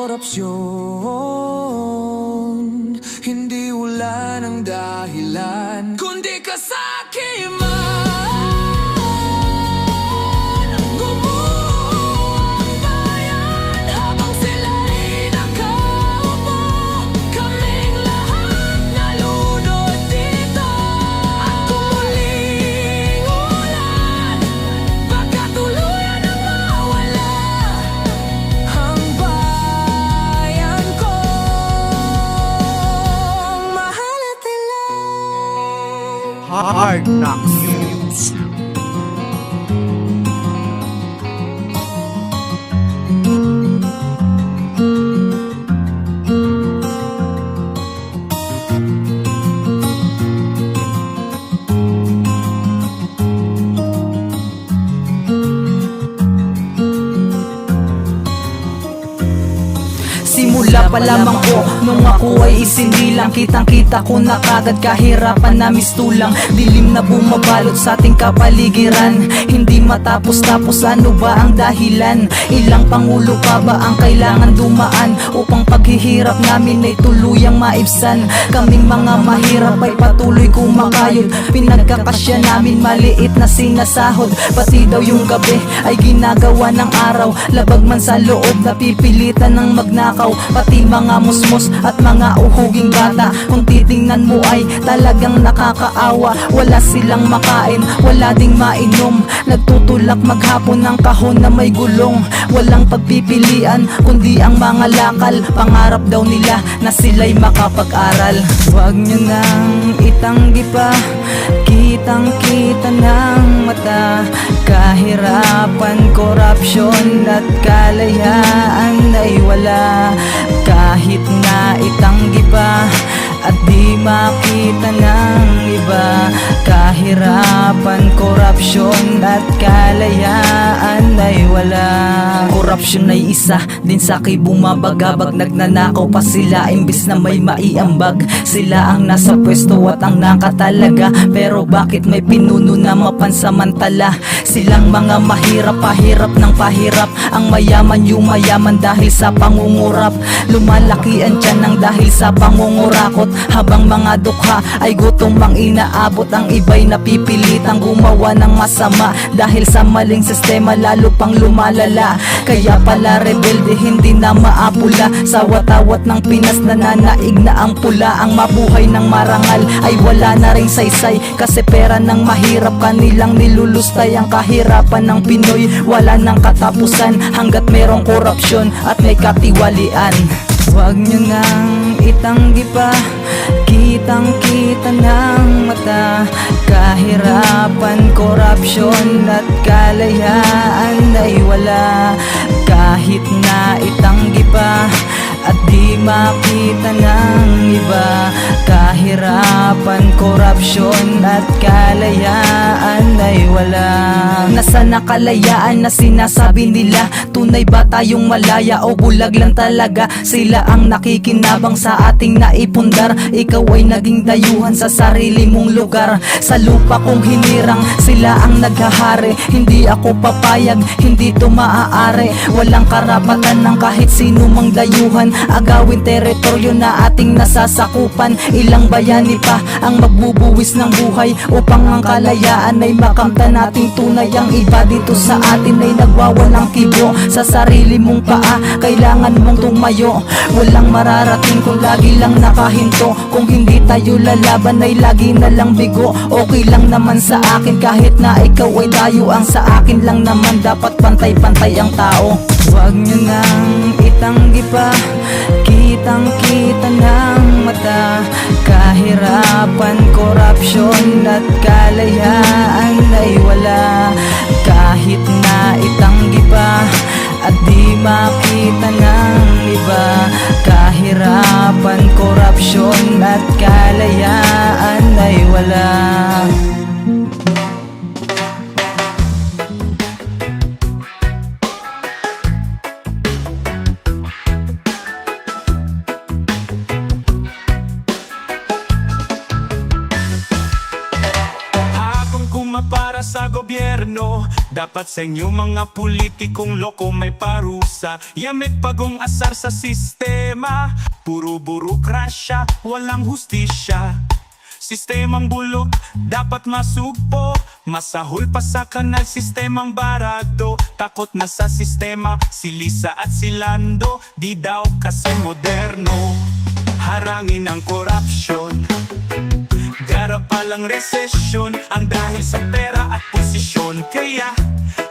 korupsyon. Hindi wala ng dahilan, kundi kasakiman. Gumuho ang bayan habang sila'y nakaupo. Kaming lahat nalunod dito. At kumuling ulan, pagkatuluyan ang mawala ang bayan ko. Mahal at ilang Hard Knocks News. Simula pa lamang ko, nung ako ay isinilang, kitang-kita ko na kagad kahirapan na mistulang. Dilim na bumabalot sa ating kapaligiran, hindi matapos-tapos, ano ba ang dahilan? Ilang pangulo pa ba ang kailangan dumaan upang paghihirap namin ay tuluyang maibsan? Kaming mga mahirap ay patuloy kumakayod, pinagkakasya namin maliit na sinasahod. Pati daw yung gabi ay ginagawa ng araw, labag man sa loob napipilitan ng magnakaw. Pati mga musmos at mga uhuging bata, kung titingnan mo ay talagang nakakaawa. Wala silang makain, wala ding mainom, nagtutulak maghapon ng kahon na may gulong. Walang pagpipilian kundi ang mga lakal, pangarap daw nila na sila'y makapag-aral. Huwag nyo nang itanggi pa, kitang-kita ng mata, kahirapan, korupsyon at kalayaan ay wala. Kahit na itanggi pa at di makita ng iba, kahirapan, korupsyon at kalayaan ay wala. Korupsyon ay isa din sa bumabagabag, nagnanakaw pa sila imbis na may maiambag. Sila ang nasa pwesto at ang nakatalaga, pero bakit may pinuno na mapansamantala? Silang mga mahirap, pahirap ng pahirap, ang mayaman yumayaman dahil sa pangungurap. Lumalaki ang tiyan ng dahil sa pangungurakot, habang mga dukha ay gutom ang inaabot. Ang iba'y napipilitang gumawa ng masama dahil sa maling sistema, lalo pang lumalala. Kaya pala rebelde hindi na maapula, sa watawat ng Pinas nananaig na ang pula. Ang mabuhay ng marangal ay wala na ring saysay, kasi pera ng mahirap kanilang nilulustay. Ang kahirapan ng Pinoy wala nang katapusan hanggat merong korupsyon at may katiwalian. Huwag nyo nang itanggi pa, kitang-kita ng mata, kahirapan, korupsyon at kalayaan ay wala. Kahit na itanggi pa at di makita ng iba, kahirapan, korupsyon at kalayaan ay wala. Nasa nakalayaan na sinasabi nila, tunay ba tayong malaya o bulag lang talaga? Sila ang nakikinabang sa ating naipundar, ikaw ay naging dayuhan sa sarili mong lugar. Sa lupa kong hinirang, sila ang naghahari, hindi ako papayag, hindi to maaari. Walang karapatan ng kahit sino mang dayuhan, agawin teritoryo na ating nasasakupan. Ilang bayani pa ang magbubuwis ng buhay upang ang kalayaan ay makamtan nating tunay. Ang iba dito sa atin ay nagwawalang kibo, sa sarili mong paa kailangan mong tumayo. Walang mararating kung lagi lang nakahinto, kung hindi tayo lalaban ay lagi na lang bigo. Okay lang naman sa akin kahit na ikaw ay tayo, ang sa akin lang naman dapat pantay-pantay ang tao. Huwag nyo nang itanggi pa, kitang-kita ng mata, kahirapan, korupsyon at kalayaan ay wala. Kahit na itanggi pa at di makita ng iba, kahirapan, korupsyon at kalayaan ay wala. Para sa gobyerno gobyerno. Dapat sa inyo mga politikong loko may parusa. Yamit pagong asar sa sistema. Puro burokrasya, walang hustisya. Sistemang bulok, dapat masugpo. Masahol pa sa kanal, sistemang barado. Takot na sa sistema, si Lisa at si Lando. Di daw kasi moderno. Harangin ang korupsyon. Garap palang resesyon, ang dahil sa pera at posisyon. Kaya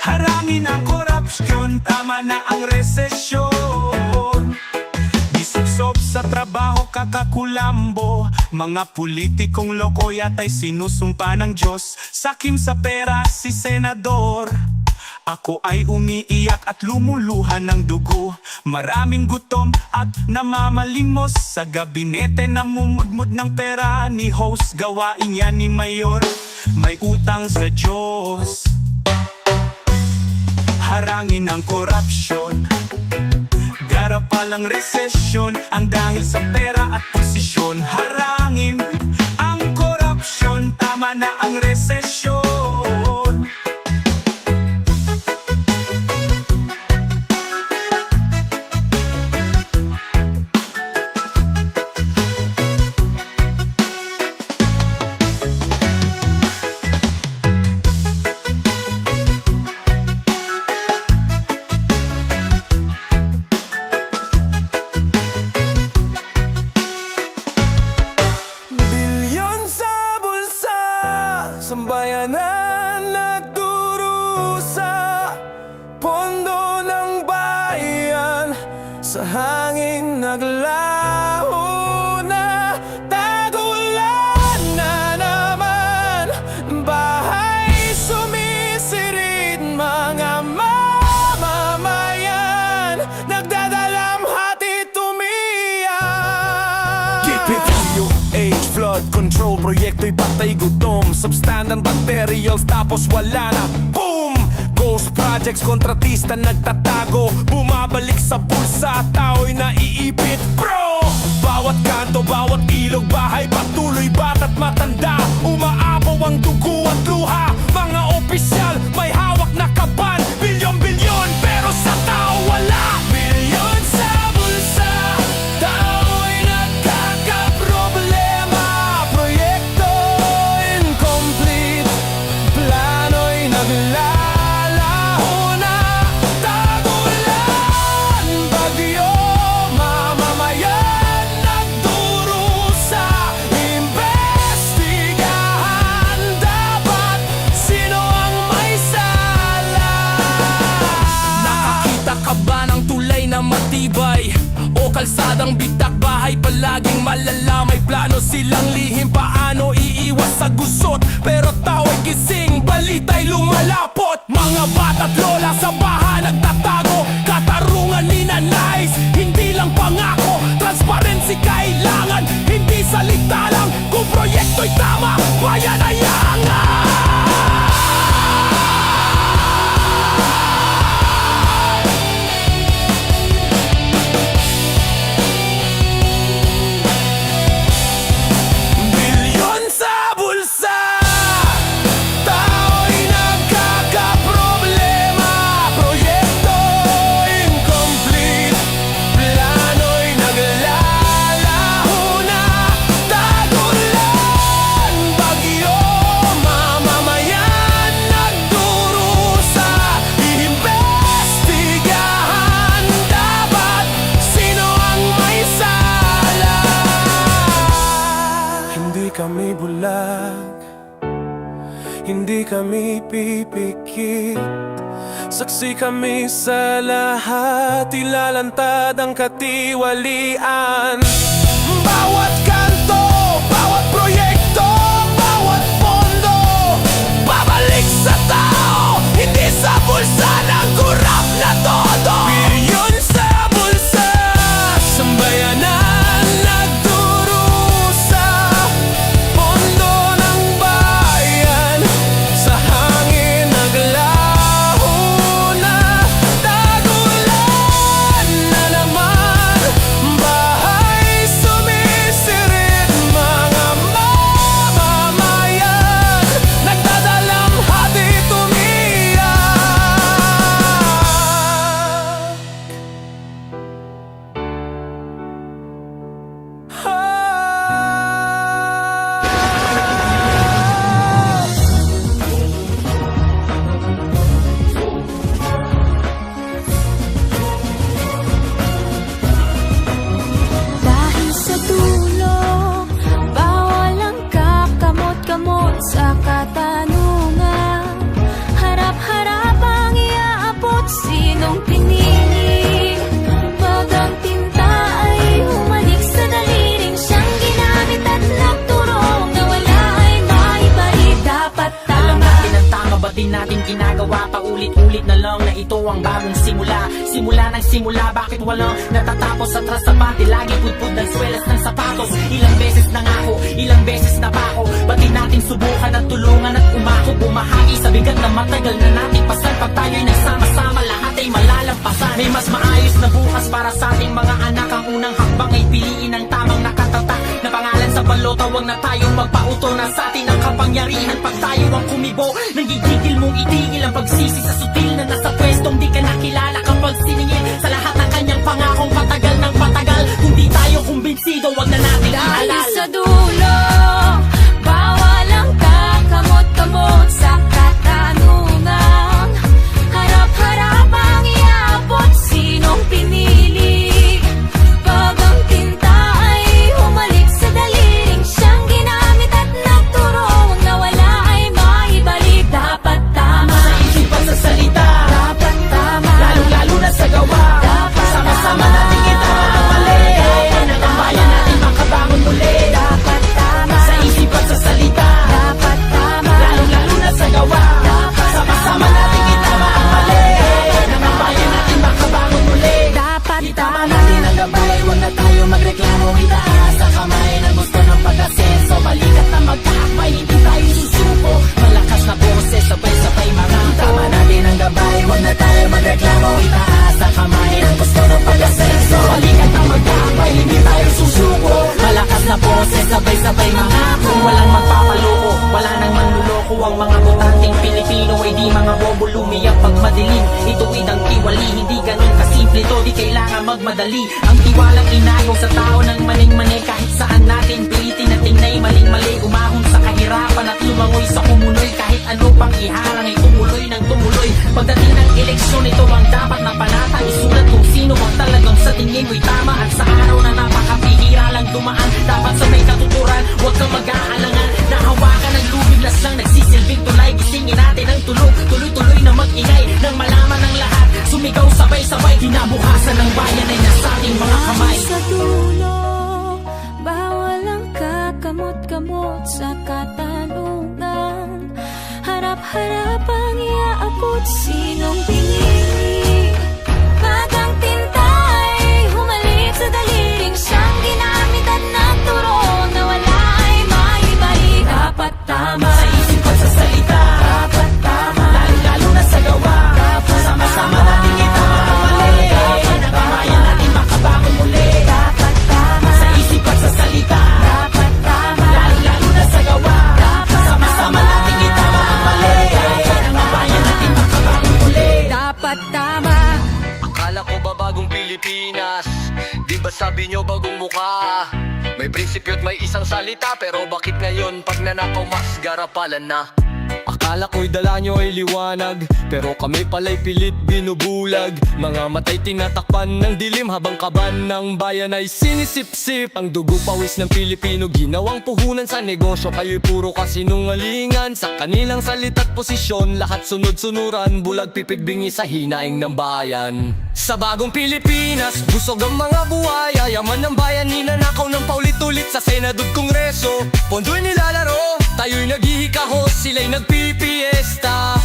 harangin ang korupsyon, tama na ang resesyon. Disubsob sa trabaho kakakulambo. Mga politikong loko yata'y sinusumpa ng Diyos. Sakim sa pera si senador. Ako ay umiiyak at lumuluhan ng dugo. Maraming gutom at namamalimos. Sa gabinete namumudmud ng pera ni host. Gawain yan ni Mayor, may utang sa Diyos. Harangin ang korupsyon. Garap palang resesyon, ang dahil sa pera at posisyon. Harangin ang korupsyon, tama na ang resesyon. Sambayanan nagdurusa, pondo ng bayan, sa hangin naglaho na. Tagulan na naman, bahay sumisirid, mga mamamayan nagdadalamhati tumiyak. DPWH flood control proyekto'y patay gutom. Substandard materials tapos wala na. Boom! Ghost projects, kontratista nagtatago. Bumabalik sa bulsa, tao'y naiipit. Bro! Bawat kanto, bawat ilog, bahay, patuloy, bata't matanda. Umaapaw ang dugo at luha. Mga opisyal, may hawak na kaban. Bilyon-bilyon, pero sa tao wala. Bilyon sa bulsa, tao'y nagkakaproblema. Proyekto incomplete, plano'y naglalaho na. Tagulan, bagyo, mamamayan nagdurusa. Imbestigahan dapat sino ang may sala. Nakakita ka ba ng tulay na matibay? O kalsadang bitak, bahay palaging malala. May plano silang lihim, paano iiwas sa gusot. Pero tao'y gising, balita'y lumalapot. Mga bata't lola sa baha nagtatago. Katarungan ni nanais, hindi lang pangako. Transparency kailangan, hindi salita lang. Kung proyekto'y tama, bayan ay angat. Bilyon sa bulsa, tao'y nagkakaproblema. Proyekto incomplete, plano'y naglalaho na. Tagulan, bagyo, mamamayan nagdurusa. Iimbestigahan dapat sino ang may sala. Hindi kami bulag, hindi kami pipikit. Saksi kami sa lahat, ilalantad ang katiwalian. Bawat kanto, bawat proyekto, bawat pondo, babalik sa tao, hindi sa bulsa ng kurap na todo. Bilyon sa bulsa, sambayanan nagdurusa. Pondo ng bayan, sa hangin naglaho na. Tagulan na naman, bahay sumisirid, mga mamamayan nagdadalamhati tumiyak. Paulit-ulit na lang na ito ang bagong simula. Simula ng simula, bakit walang natatapos? Atras sa bati, lagi pudpud ng swelas ng sapatos. Ilang beses na nga ako, ilang beses na pa ako. Ba't di natin subukan at tulungan at umako? Bumahagi sa bigat na matagal na nating pasan. Pag tayo'y nagsama-sama, lahat ay malalampasan. May mas maayos na bukas para sa ating mga anak. Ang unang hakbang ay piliin ang tamang nakatatak na pangalan sa balota. Huwag na tayong magpauto na sa atin ang kapangyarihan. Pag tayo ang kumibo, nanggigigil mong itigil ang pagsisi sa sutil na nasa pwestong di ka nakilala. Kapag siningil sa lahat ng kanyang pangakong patagal ng patagal. Kung di tayo kumbinsido, wag na natin Dahil ialala. sa dulo, bawal ang kakamot-kamot sa katanungan. Harap-harap ang iabot, sinong pinili? Pag ang tinta ay humalik sa daliling siyang ginamit at nagturo, ang nawala ay maibalik. Dapat tama Sa isipan sa salita, dapat tama lalo-lalo na sa gawa. Sama-sama natin kita ang mali. Ng bayan natin makabangon muli. dapat tama Sa isipan sa salita, dapat tama lalo-lalo na sa gawa. Sama-sama natin kita ang mali. Ng bayan natin makabangon muli. dapat Itama tama natin ang gabay, huwag na tayo magreklamo. Itaas sa kamay ng gusto ng pag-asenso. Balikat na magkakapay, hindi tayo susuko. Malakas na boses, sabay-sabay mga tama natin ang gabay, huwag na tayo magreklamo. Itaas sa kamay ng gusto ng pag-asenso. Balikat na magkakapay, hindi tayo susuko. Malakas na boses, sabay-sabay mga kung walang magpapaloko, wala nang manluloko. Ang mga botanteng Pilipino ay di mga bobo lumiyak pag madilim. Ituwid ang tiwali, hindi ganun kasimple to, di kailangan magmadali. Ang tiwalang inayaw sa tao ng maning-mani. Kahit saan natin pilitin na tingnay maling-mali. Umahon sa kahirapan at lumangoy sa kumunoy. Kahit ano pang iharang ay tumuloy ng tumuloy. Pagdating ng eleksyon, ito ang dapat na panatang. Isulat kung sino ang talagang sa tingin mo'y tama. At sa araw na napakapihira lang dumaan, dapat sa may katuturan, huwag kang mag-aalangan. Nahawakan ng lubid laslang nagsisilbing tulay. Gisingin natin ang tulog, tuloy-tuloy na mag-ingay. Nang malaman ng lahat, sumigaw sabay-sabay. Kinabukasan ng bayan ay nasa ating mga kamay. Sa dulo, bawal ang kakamot-kamot sa katanungan. Harap-harap ang iaabot, sinong pinili? Pag ang tinta ay humalik sa daliling siyang ginamit at nagturo, na wala ay maibalik. Dapat tama Sa isip at sa salita, dapat tama lalo-lalo na sa gawa. Sama-sama natin itama ang mali. Ng bayan natin makabangon muli. dapat tama Sa isip at sa salita, dapat tama lalo-lalo na sa gawa. Sama-sama natin itama ang mali. Ng bayan natin makabangon muli. dapat tama. Akala ko ba bagong Pilipinas? Di ba sabi nyo bagong mukha? May prinsipyo at may isang salita, pero bakit ngayon pag nanakaw mas garapalan na? Akala ko'y dala nyo ay liwanag, pero kami pala'y pilit binubulag. Mga matay tinatakpan ng dilim, habang kaban ng bayan ay sinisip-sip. Ang dugo pawis ng Pilipino ginawang puhunan sa negosyo. Kayo'y puro kasinungalingan, sa kanilang salita't posisyon lahat sunod-sunuran, bulag pipig bingi sa hinaing ng bayan. Sa bagong Pilipinas, busog ang mga buhaya. Yaman ng bayan, ninanakaw ng paulit-ulit sa Senado at Kongreso. Pondo'y nilalaro, tayo'y naghihikahos, sila'y nagpipiesta.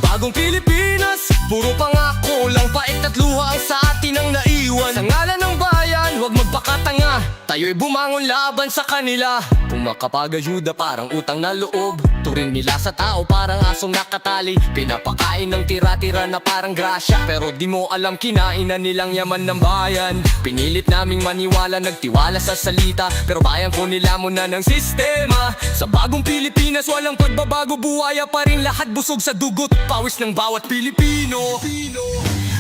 Bagong Pilipinas, puro pangako lang, pait at luha ang sa atin ang naiwan. Sa ngalan ng bayan, huwag magpakatanga, tayo'y bumangon laban sa kanila. Kung makapag-ayuda parang utang na loob, turing nila sa tao parang asong nakatali. Pinapakain ng tira-tira na parang grasya, pero di mo alam kinain na nilang yaman ng bayan. Pinilit naming maniwala, nagtiwala sa salita, pero bayan ko nila muna ng sistema. Sa bagong Pilipinas, walang pagbabago, buhaya pa rin lahat, busog sa dugot, pawis ng bawat Pilipino.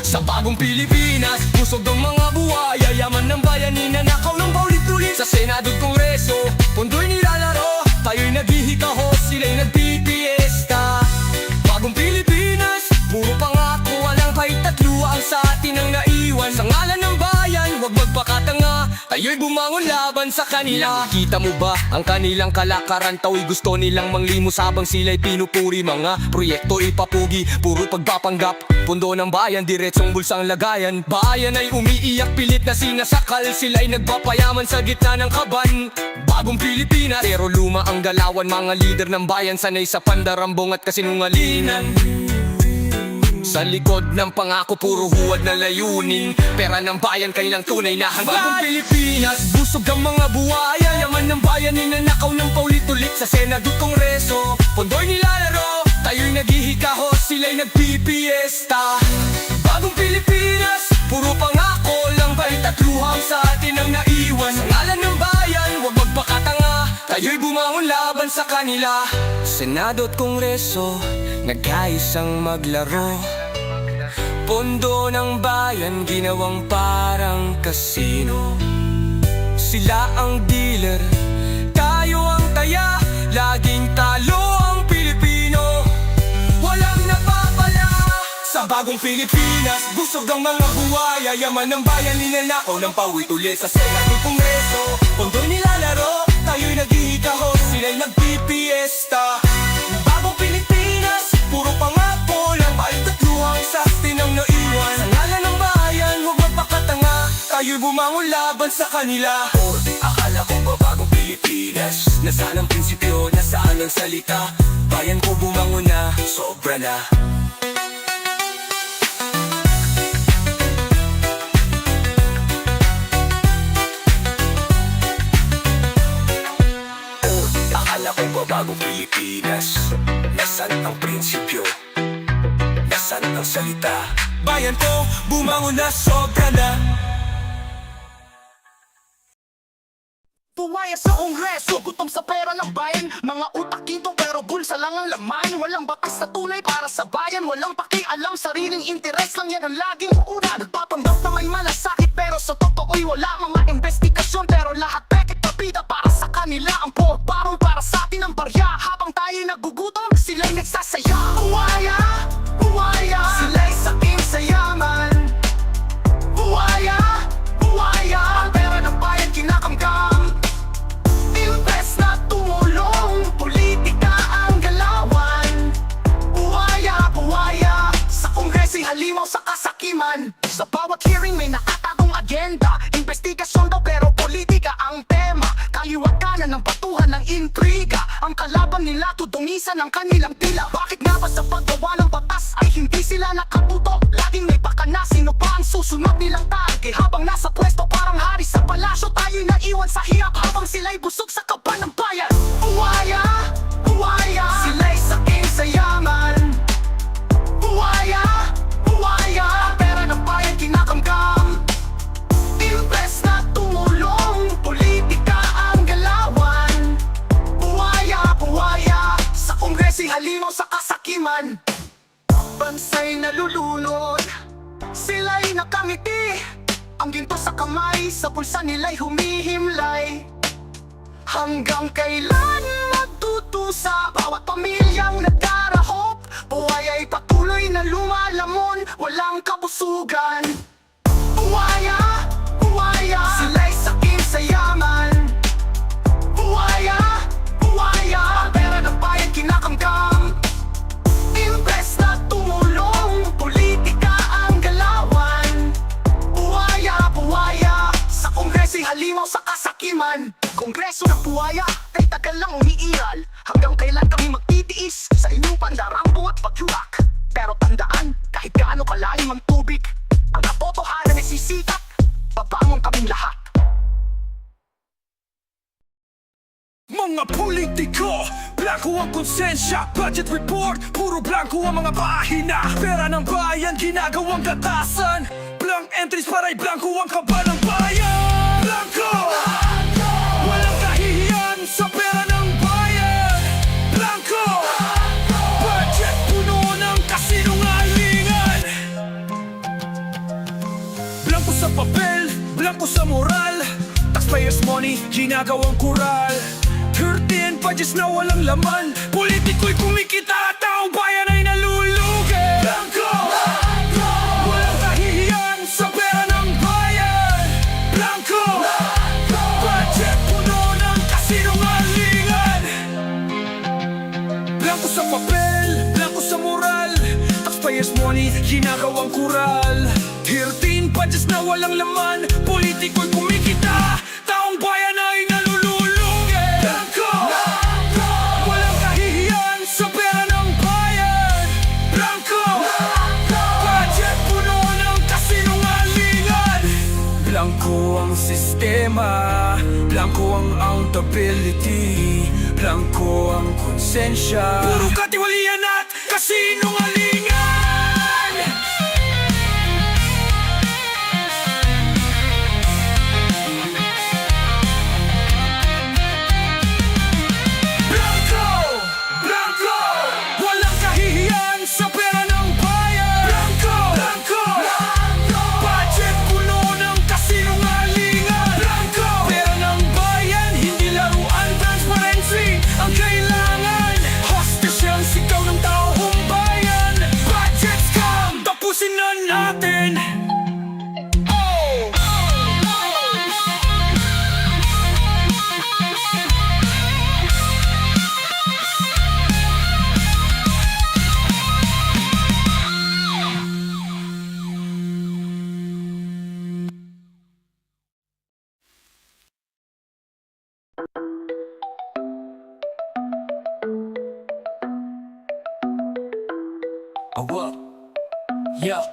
Sa bagong Pilipinas, busog ang mga buhaya. Yaman ng bayan, ninanakaw ng paulit-ulit sa Senado at Kongreso. Pondo'y nilalaro, tayo'y naghihikahos, sila'y nagpipiesta. Bagong Pilipinas, puro pangako, walang pahit at luha ang sa atin ang naiwan. Sa ngalan ng bayan, huwag magpakatanga, tayo'y bumangon laban sa kanila. Kita mo ba ang kanilang kalakaran? Tao'y gusto nilang manglimos habang sila'y pinupuri. Mga proyekto ipapugi, puro pagpapanggap. Pundo ng bayan, diretsong bulsang lagayan. Bayan ay umiiyak, pilit na sinasakal, sila'y nagpapayaman sa gitna ng kaban. Bagong Pilipinas, pero luma ang galawan. Mga lider ng bayan sanay sa pandarambong at kasinungalingan. Sa likod ng pangako puro huwad na layunin. Pera ng bayan kanilang tunay na hanggan. Bagong Pilipinas, busog ang mga buhaya. Yaman ng bayan ninanakaw ng paulit-ulit. Sa Senado, Kongreso, pondo'y nilalaro. Tayo'y naghihikahos, sila'y nagpipiesta. Bagong Pilipinas, puro pangako lang. Bait at luhang sa atin ang naiwan. Sa ngalan ng bayan, huwag magpakatanga. Tayo'y bumangon laban sa kanila. Senado at Kongreso, nagkaisang maglaro. Pondo ng bayan, ginawang parang kasino. Sila ang dealer, tayo ang taya. Laging talo ang Pilipino, walang napapala. Sa bagong Pilipinas, busog ang mga buhaya. Yaman ng bayan, ninanakaw ng paulit-ulit. Sa Senado, Kongreso, pondo'y nilalaro. Tayo'y naghihikahos, sila'y nagpipiesta. Bagong Pilipinas, puro pangako lang. Bait at luhang sa atin ang naiwan. Sa ngalan ng bayan, huwag magpakatanga. Tayo'y bumangon laban sa kanila. Akala ko ba bagong Pilipinas? Nasaan ang prinsipyo, nasaan ang salita? Bayan ko bumangon na, sobra na. Akala ko ba bagong Pilipinas? Nasaan ang prinsipyo? Nasaan ang salita? Bayan ko bumangon na, sobra na. Pumaya sa Kongreso, gutom sa pera ng bayan. Mga utak kinto pero bulsa lang ang laman. Walang bakas na tunay para sa bayan. Walang pakialam, sariling interes lang yan ang laging una. Nagpapanggap na may malasakit pero sa totoo'y wala. Mga investigasyon pero lahat pekit pabida. Para sa kanila ang porbarong, para sa atin ang barya. Habang tayo'y nagugutom, sila'y nagsasaya. Pumaya, pumaya, sila'y saking sa yaman. Pumaya, pumaya, ang pera ng bayan kinakamgam. Invest na tumulong, politika ang galawan. Buhaya, buhaya, sa Kongreso'y halimaw sa kasakiman. Sa bawat hearing may nakatagong agenda. Investigasyon daw pero politika ang tema. Kaliwakanan ng batuhan ng intriga. Ang kalaban nila tudungisan ang kanilang tila. Bakit nga ba sa paggawa ng batas ay hindi sila nakatuto? Laging may pakana, sino ba ang susunod nilang target? Habang nasa pwesto parang hari sa palasyo, tayo'y naiwan sa hirap habang sila'y busog sa kaba ng bayan. Buhaya, buhaya, sila'y saking sa yaman. Buhaya, buhaya, ang pera ng bayan kinakamgam. Invest na tumulong, politika ang galawan. Buhaya, buhaya, sa Kongreso'y halimaw sa kasakiman. Bansa'y nalulunod, sila'y nakangiti. Ang ginto sa kamay, sa bulsa nila'y humihimlay. Hanggang kailan magtutusa bawat pamilyang nagdarahop? Buhay ay patuloy na lumalamon, walang kabusugan. Buhaya, buhaya, sila'y saking sa yaman. Buhaya, buhaya, ang pera ng bayan kinakamgam. Invest na tumulong, politika ang galawan. Buhaya, buhaya, sa Kongreso'y halimaw sa kasakiman. Kongreso ng buhaya, ay tagal lang umiiral. Hanggang kailan kami magtitiis sa inyong pandarambo at paghurak? Pero tandaan, kahit gaano kalalim ang tubig, ang katotohanan ay sisikat, babangon kaming lahat. Mga politiko, blanco ang konsensya. Budget report, puro blanco ang mga pahina. Pera ng bayan, ginagawang gatasan. Blank entries para'y blanco ang kaba ng bayan. Blanco! Walang kahihiyan sa pera ng bayan. Blanco! Budget puno ng kasinungalingan. Blanco sa papel, blanco sa moral. Taxpayers money, ginagawang kural. 13 pages na walang laman. Politiko'y kumikita at taong bayan ay nalulugi. Blanco! Walang kahihiyan sa pera ng bayan. Blanco! Budget puno ng kasinungalingan. Blanco sa papel, blanco sa moral. Taxpayers money, ginagawang kural. 13 pages na walang laman. Politiko'y kumikita, taong bayan ay nalulugi. Blanco! Walang kahihiyan sa pera ng bayan. Blanco! Blanco ang sistema, blanco ang accountability, blanco ang konsensya. Puro katiwalian at kasinungalingan. Blanco, blanco, walang kahihiyan sa pera ng bayan. Blanco, blanco, budget puno ng kasinungalingan. Blanco, pera ng bayan, hindi laruan, transparency ang kailangan. Hostage ang sigaw ng taong bayan. Budget scam, tapusin na natin. What? Yeah.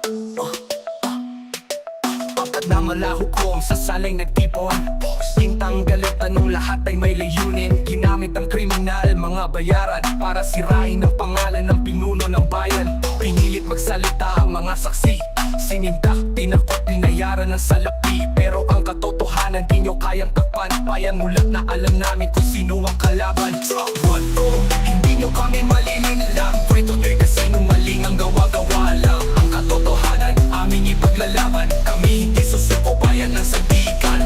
Apat na malahukom sa salay nagtipon. Tintang galit anong lahat ay may layunin. Ginamit ang kriminal, mga bayaran para sirain ang pangalan ng pinuno ng bayan. Pinilit magsalita ang mga saksi. Sinindak, tinakot, binayaran ng salapi. Pero ang katotohanan di nyo kayang takpan. Bayan mulat na alam namin kung sino ang kalaban. What? Hindi nyo kami malinilang. Kwento nyo'y kasinungaling ang gawa-gawa lang. Ang katotohanan, aming ipaglalaban. Kami hindi susuko, bayan ng sandigan.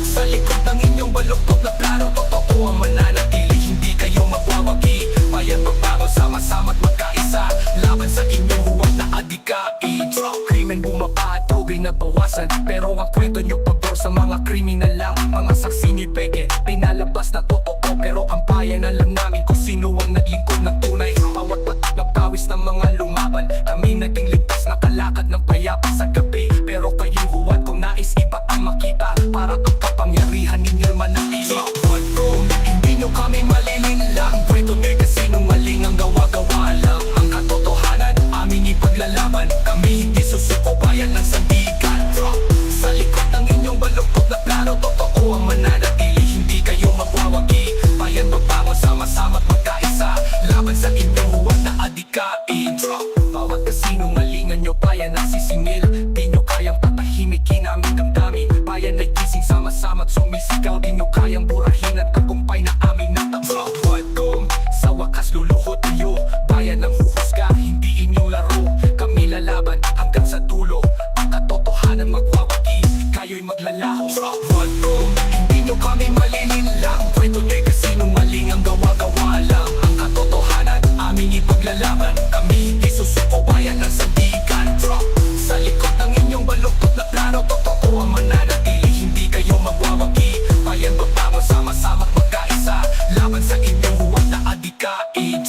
Sa likod ng inyong baluktot na plano, totoo ang mananatili, hindi kayo magwawagi. Bayan magbago, sama-sama't magkaisa. Laban sa inyong huwag na adikain. Krimen bumaba at tubig na bawasan. Pero ang kwento nyo pagdor sa mga kriminal lang. Mga saksi ni Peke, pinalabas na totoo. Pero ang bayan alam namin kung sino ang naglingkod ng tunay. Bawat patak na pawis ng mga lumaban. Kami naging ligtas na kalakad ng payapa sa gabi. Pero kayong huwad kung nais iba ang makita. Para ang kapangyarihan ninyo manatili. Hindi nyo kami malililang. Kwento nyo'y kasinungaling ang gawa-gawa lang. Ang katotohanan, aming ipaglalaban. Kami hindi susuko, bayan ng sandigan. Sa likod ng inyong baluktot na plano, totoo ang mananatili, hindi kayo magwawagi. Bayan magbangon, sama-sama't magkaisa. Laban sa inyong huwag na adikain. Bawat kasinungalingan nyo, bayan ang sisingil. Di nyo kayang patahimikin aming damdamin. Bayan ay gising, sama-sama't sumisigaw. Di nyo kayang burahin at tagumpay na aming natabang. Sa wakas luluhod tayo. Bayan ang huhusga, hindi inyong laro. Kami lalaban hanggang sa dulo. Ang katotohanan magwawagi, kayo'y maglalaho. Hindi nyo kami malinilang. Kwento nyo'y kasinungaling ang gawa-gawa lang. Ang katotohanan, aming ipaglalaban. Kami hindi susuko, bayan ng sandigan. Sa likod ng inyong baluktot na plano, totoo ang mananatili, hindi kayo magwawagi. Bayan magbangon, sama-sama't magkaisa. Laban sa inyong huwag na adikain.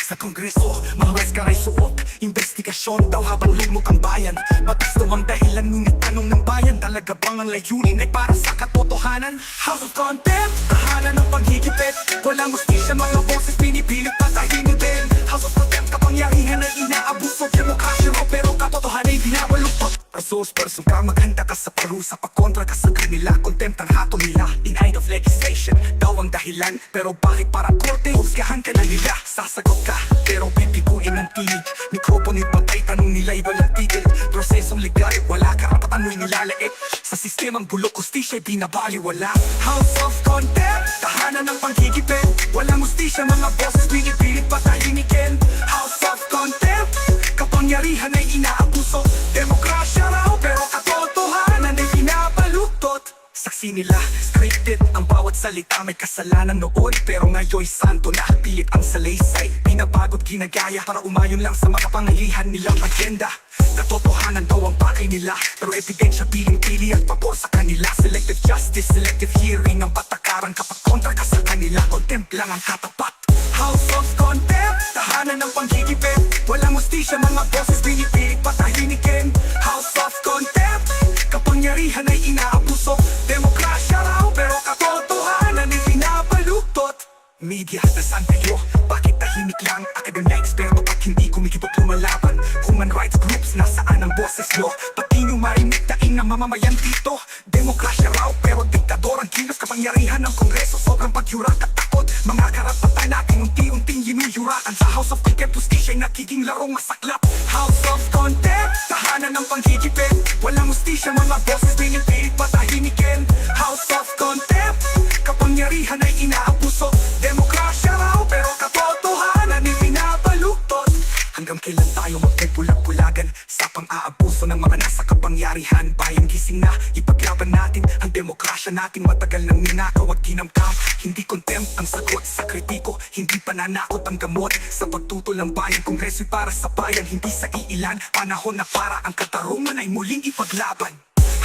Sa Kongreso, mga reskaray suot. Investigasyon daw habang lumok ang bayan. Batas daw ang dahilan, ngunit tanong ng bayan, talaga bang ang layunin ay para sa katotohanan? House of Contempt, tahanan ng paghigipit. Walang hustisya, mga boses pinipilit patayin din. House of Contempt, kapangyarihan ay inaabuso. Demokrasya mo pero katotohanan ay binabaluktot. Resource person ka, maghanda ka sa parusa. Pagkontra ka sa kanila, contempt ang hatol nila. Denied of legislation, daw ang dahilan. Pero bakit para korte, husgahan ka na nila. Sasagot ka, pero pipikuin ang tinig. Mikroponit patay, tanong nila iba lang tigil. Prosesong legal, wala karapatan mo'y nilalaik. Sa sistemang bulok, hustisya ay binabaliwala. House of Contempt, tahanan ng panghigipit. Walang hustisya, mga boses pinipilit patahimikin. House of Contempt, kapangyarihan ay inaabuso. Demokrasya raw, pero katotohanan ay binabaluktot. Saksi policy nila. Scripted ang bawat salita, may kasalanan noon, pero ngayon'y santo na. Pilit ang salaysay, pinabagod ginagaya para umayon lang sa makapangyarihan nilang agenda. Natotohanan daw ang pakay nila, pero ebidensya piling-pili at pabor sa kanila. Selective justice, selective hearing ang patakaran. Kapag kontra ka sa kanila, contempt lang ang katapat. House of Contempt, tahanan ng panggigipit. Walang hustisya, mga boses pinipilit patahimikin. House of Contempt, kapangyarihan ay inaabuso. Demokrasya raw, pero katotohanan ay pinapaluktot. Media, nasaan kayo? Bakit tahimik lang? Akademya, eksperto, ba't hindi kumikibot lumalaban? Human rights groups, nasaan ang boses nyo? Pati nyo marinig daing ng mamamayan dito. Demokrasya raw, pero diktador ang kilos. Kapangyarihan ng kongreso, sobrang pagyurak at takot. Mga karapatan natin unti-unting yinuyurakan. Sa House of Contempt, hustisya'y nagiging larong masaklap. House of Contempt, tahanan ng panggigipit. Walang hustisya, mga boses pinipilit patahimikin. House of Contempt, kapangyarihan ay inaabuso. Demokrasya raw, pero katotohanan ay pinapaluktot. Hanggang kailan tayo magpupulag-pulagan sa pang-aabuso ng mga nasa kapangyarihan? Bayang gising na, ipaglaban natin ang demokrasya natin. Matagal nang ninakaw at ginamkam. Hindi contempt ang sagot sa kritiko, hindi pananakot ang gamot. Sa pagtutol ng bayan, kongreso'y para sa bayan, hindi sa iilan. Panahon na para ang katarungan ay muling ipaglaban.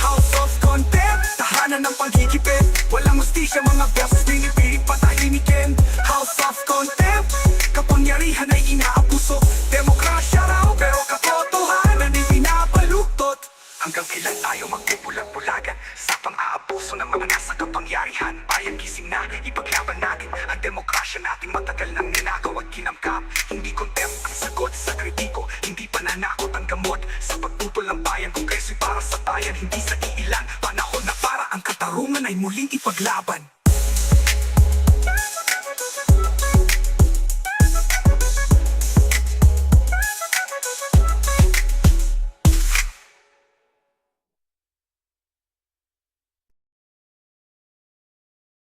House of Contempt, tahanan ng panggigipit. Walang hustisya, mga boses pinipilit patahimikin. House of Contempt, kapangyarihan ay inaabuso. Demokrasya raw, pero katotohanan ay pinapaluktot. Hanggang kailan tayo magpupulag-pulagan sa pang-aabuso ng mga nasa kapangyarihan? Bayang gising na, ipaglaban natin ang demokrasya natin. Matagal nang ninakaw at kinamkam. Hindi contempt ang sagot sa kritiko, hindi pananakot ang gamot. Sa pagtutol ng bayan, kongreso'y para sa bayan, hindi sa iilan. Panahon na para ang katarungan ay muling ipaglaban.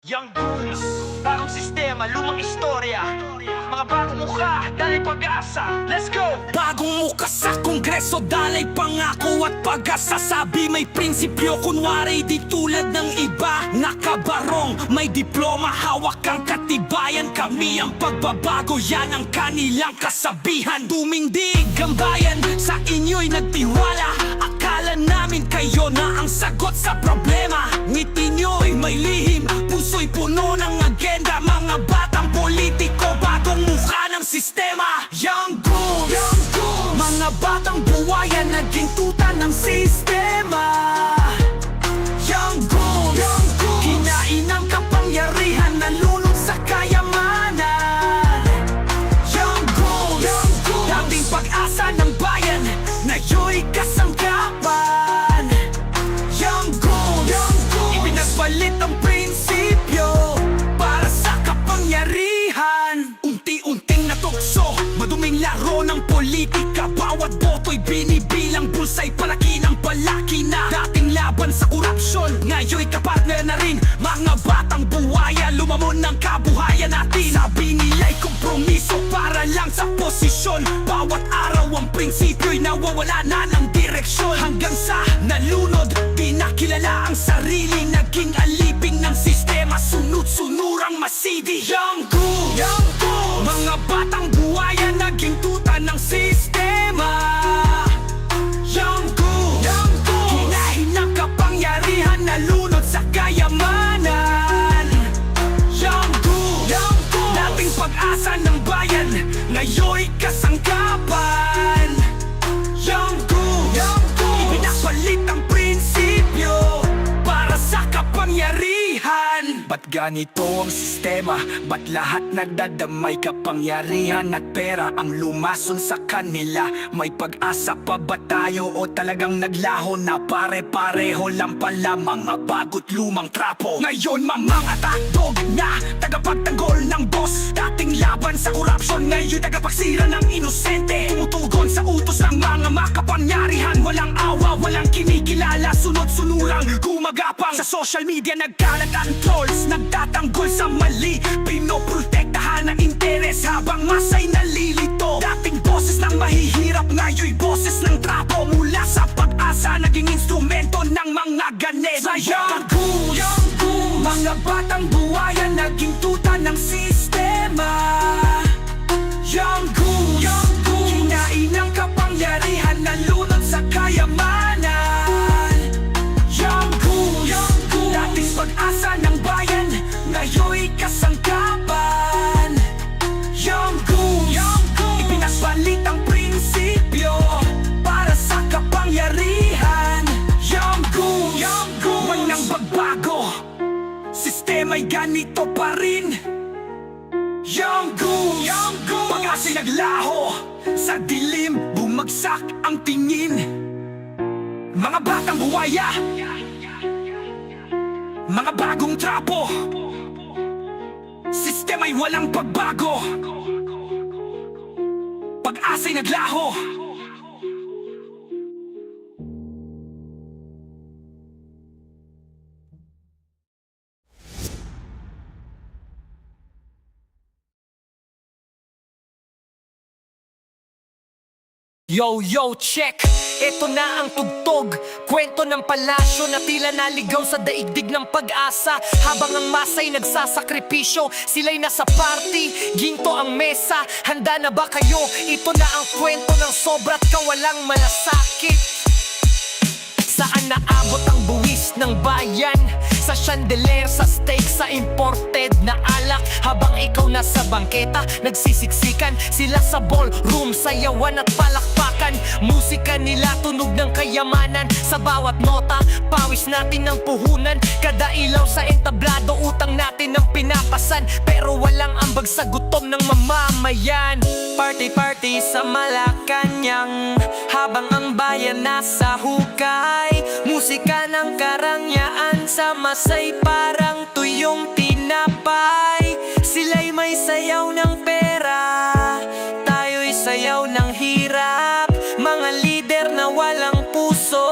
Young Goons, bagong sistema, lumang istorya. Mga bagong mukha, dahil pag-asa. Let's go! Bagong muka sa kongreso, dalay pangako at pag-asa. Sabi may prinsipyo, kunwari di tulad ng iba. Nakabarong, may diploma, hawak ang katibayan. Kami ang pagbabago, yan ang kanilang kasabihan. Tumindig ang bayan, sa inyo'y nagtiwala. Akala namin kayo na ang sagot sa problema. Ngiti nyo'y may lihim, puso'y puno ng agenda. Mga batang politiko, bagong mukha ng sistema. Young Goons, mga batang buwayan, naging tuta ng sistema. Young Goons, hinain ang kapangyarihan, nalunod sa kayamanan. Young Goons, dating pag-asa ng bayan, ngayon'y kasangkapan. Young Goons, ibinagbalit ang prinsipyo para sa kapangyarihan. Unti-unting natukso, maduming laro ng politika. Bawat boto'y binibilang, bulsa'y palaki ng palaki na. Dating laban sa korupsyon, ngayon'y kapartner na rin. Mga batang buhaya, lumamon ng kabuhayan natin. Sabi nila'y kompromiso para lang sa posisyon. Bawat araw ang prinsipyo'y nawawala na ng direksyon. Hanggang sa nalunod, di nakilala ang sarili. Naging alipin ng sistema, sunod-sunurang masidi. Young Goons, mga batang buhaya, naging tuta ng sistema. Young Goons, hinahin ang kapangyarihan, nalunod sa kayamanan. Young Goons, dating pag-asa ng bayan, ngayon'y kasangkapan. Young Goons, ibinapalit ang prinsipyo para sa kapangyarihan. Ba't ganito ang sistema? Ba't lahat nagdadamay? Kapangyarihan at pera ang lumason sa kanila. May pag-asa pa ba tayo o talagang naglaho na pare-pareho lang pala mga bago't lumang trapo? Ngayon mga takdog na tagapagtanggol ng boss. Dating laban sa korupsyon, ngayon tagapagsira ng inosente. Tumutugon sa utos ng mga makapangyarihan. Walang awa, walang kinikilala, sunod-sunurang gumagapang. Sa social media nagkalat ang trolls, nagtatanggol sa mali. Pinoprotektahan ang interes habang masa'y nalilito. Dating boses ng mahihirap, ngayon'y boses ng trapo. Mula sa pag-asa, naging instrumento ng mga ganesa. Young Goons, Mga batang buhayan naging tuta ng sistema. Young goons, kinain ng kapangyarihan, nalunod sa kayamanan. Young goons, dating pag-asa ng bayan, ngayon'y kasangkapan. Young goons, ipinagpalit ang prinsipyo para sa kapangyarihan. Young goons, walang pagbago, sistema'y ganito pa rin. Young goons, pag-asa'y naglaho, sa dilim bumagsak ang tingin. Mga batang buhaya, mga bagong trapo, sistema'y walang pagbago, pag-asa'y naglaho. Yo, check! Ito na ang tugtog, kwento ng palasyo na tila naligaw sa daigdig ng pag-asa. Habang ang masa'y nagsasakripisyo, sila'y nasa party, ginto ang mesa. Handa na ba kayo? Ito na ang kwento ng sobra't kawalang malasakit. Saan naabot ang buwis ng bayan? Sa chandelier, sa steak, sa imported na alak. Habang ikaw nasa bangketa, nagsisiksikan sila sa ballroom, sayawan at palakpakan. Musika nila tunog ng kayamanan. Sa bawat nota, pawis natin ng puhunan. Kada ilaw sa entablado, utang natin ang pinapasan. Pero walang ambag sa gutom ng mamamayan. Party sa Malacanang, habang ang bayan nasa hukay. Musika ng karangyaan sa masay parang tuyong tinapay. Sila'y may sayaw ng pera, tayo'y sayaw ng hirap. Mga lider na walang puso,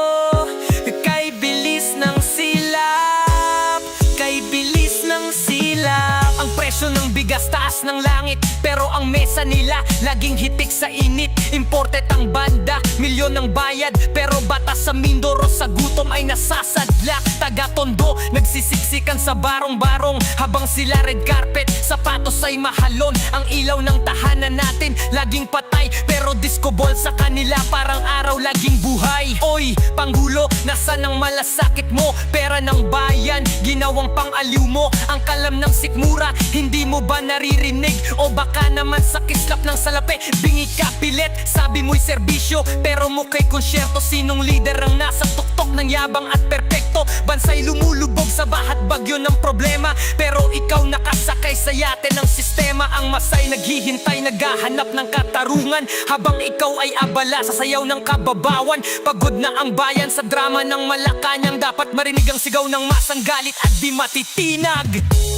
kay bilis ng silap, kay bilis ng silap. Ang presyo ng bigas taas ng langit, pero ang mesa nila laging hitik sa init. Imported ang banda, milyon ang bayad, pero batas sa Mindoro sa gutom ay nasasadlak. Taga-Tondo, nagsisiksikan sa barong-barong, habang sila red carpet, sapatos ay mahalon. Ang ilaw ng tahanan natin laging patay, pero disco ball sa kanila parang araw laging buhay. Oy, Pangulo, nasan ang malasakit mo? Pera ng bayan, ginawang pang-aliw mo. Ang kalam ng sikmura, hindi mo ba naririnig? O baka naman sa kislap ng salapi, bingi ka pilit. Sabi mo'y serbisyo, pero mukhay konsyerto. Sinong lider ang nasa tuktok ng yabang at perpekto? Bansa'y lumulubog sa bahat bagyo ng problema, pero ikaw nakasakay sa yate ng sistema. Ang masay naghihintay, naghahanap ng katarungan, habang ikaw ay abala sa sayaw ng kababawan. Pagod na ang bayan sa drama ng Malacanang, dapat marinig ang sigaw ng masang galit at di matitinag.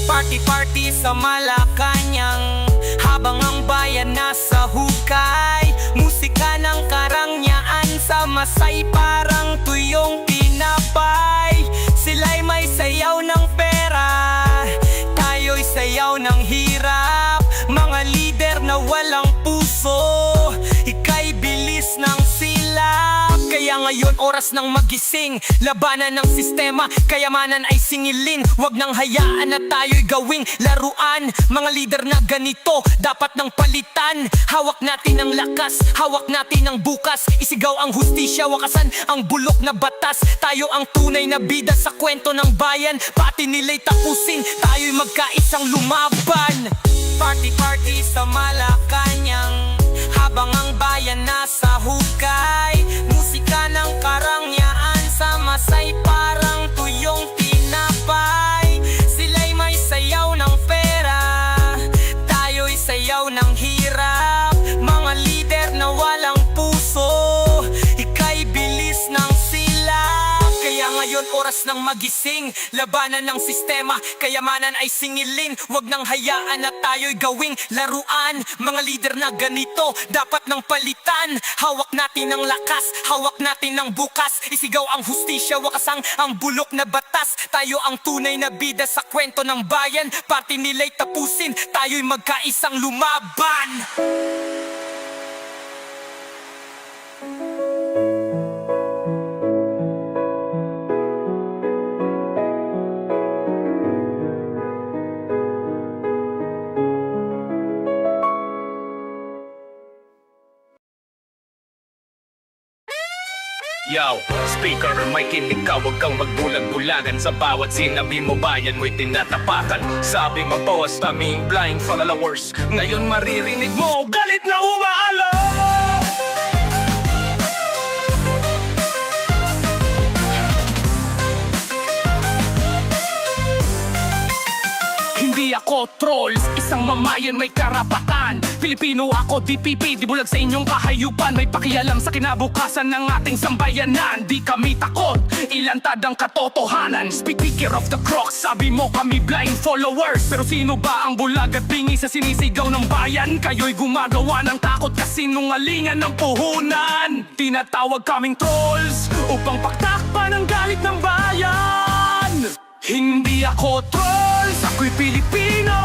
Party sa Malacanang, habang ang bayan nasa hukay. Musika ng karangyaan sa masay parang tuyong tinapay. Sila'y may sayaw ng pera, tayo'y sayaw ng hirap. Mga lider na walang puso, ika'y bilis ng silap. Kaya ngayon oras ng magising, labanan ng sistema, kayamanan ay singilin. Huwag nang hayaan na tayo'y gawing laruan. Mga lider na ganito, dapat nang palitan. Hawak natin ang lakas, hawak natin ang bukas. Isigaw ang hustisya, wakasan ang bulok na batas. Tayo ang tunay na bida sa kwento ng bayan. Pati nila'y tapusin, tayo'y magkaisang lumaban. Party sa Malacanang, habang ang bayan nasa hukay. Musika ng karangyaan sa masay parang tuyong tinapay. Sila'y may sayaw ng pera, tayo'y sayaw ng hirap. Mga lider na walang puso, ika'y bilis ng silap. Kaya ngayon oras ng magising, labanan ng sistema, kayamanan ay singilin. Huwag nang hayaan na tayo'y gawing laruan. Mga lider na ganito, dapat nang palitan. Hawak natin ang lakas, hawak natin ang bukas. Isigaw ang hustisya, wakasang ang bulok na batas. Tayo ang tunay na bida sa kwento ng bayan. Party nila'y tapusin, tayo'y magkaisang lumaban. sigaw Speaker or mic kinig ka, huwag kang magbulag-bulagan Sa bawat sinabi mo bayan mo'y tinatapakan Sabi mo boss, taming blind followers Ngayon maririnig mo, galit na umaalo Hindi ako trolls, isang mamayan may karapatan Pilipino ako, DPP, di bulag sa inyong kahayupan May pakialam sa kinabukasan ng ating sambayanan Di kami takot, ilantad ang katotohanan Speaker of the Crocs, sabi mo kami blind followers Pero sino ba ang bulag at bingi sa sinisigaw ng bayan? Kayo'y gumagawa ng takot kasinungalingan ng puhunan Tinatawag kaming trolls upang paktakpan ang galit ng bayan Hindi ako trolls, ako'y Pilipino